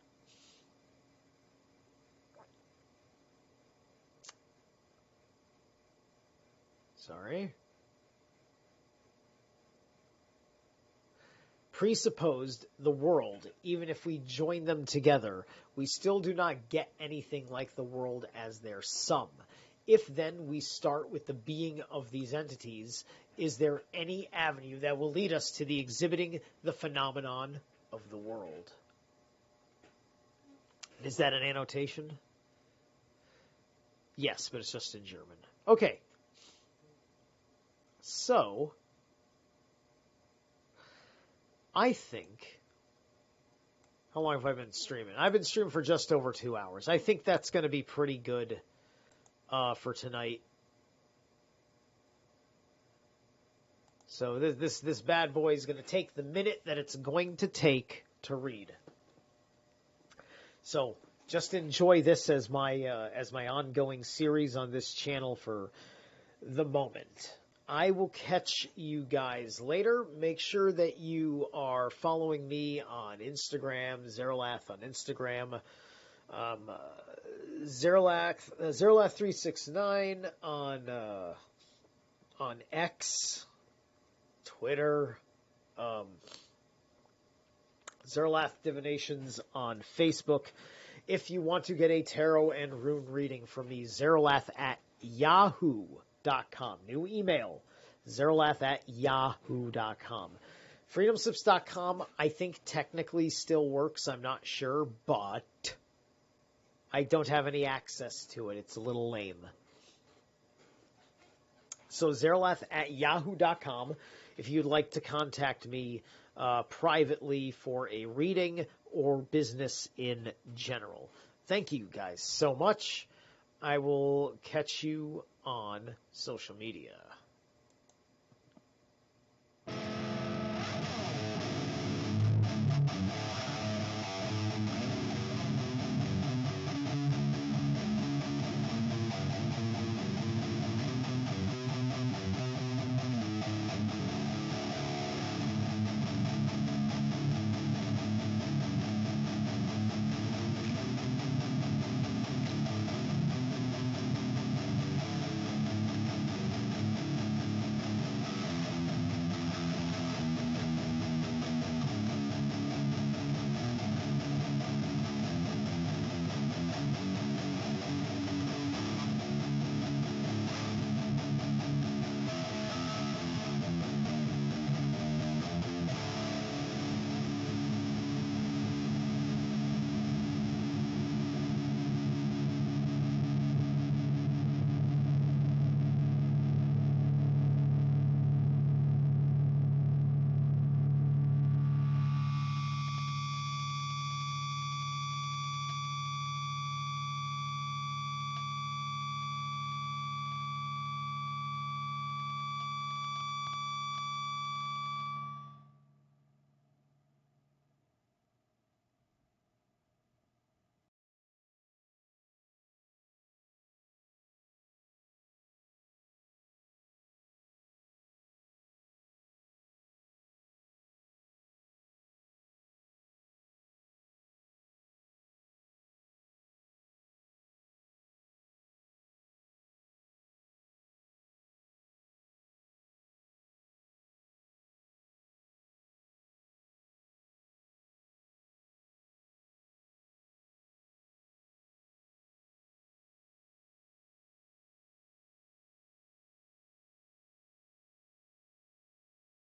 presupposed the world. Even if we join them together, we still do not get anything like the world as their sum. If then we start with the being of these entities, is there any avenue that will lead us to the exhibiting the phenomenon of the world? Is that an annotation? Yes, but it's just in German. Okay. So, I think, how long have I been streaming? I've been streaming for just over 2 hours. I think that's going to be pretty good for tonight. So this bad boy is going to take the minute that it's going to take to read. So just enjoy this as my ongoing series on this channel for the moment. I will catch you guys later. Make sure that you are following me on Instagram, Zerilath on Instagram, Zerilath369 on X, Twitter, Zerilath Divinations on Facebook. If you want to get a tarot and rune reading from me, Zerilath@yahoo.com. New email, Zerilath@yahoo.com. Freedomsips.com, I think technically still works. I'm not sure, but I don't have any access to it. It's a little lame. So Zerilath@yahoo.com if you'd like to contact me privately for a reading or business in general. Thank you guys so much. I will catch you on social media.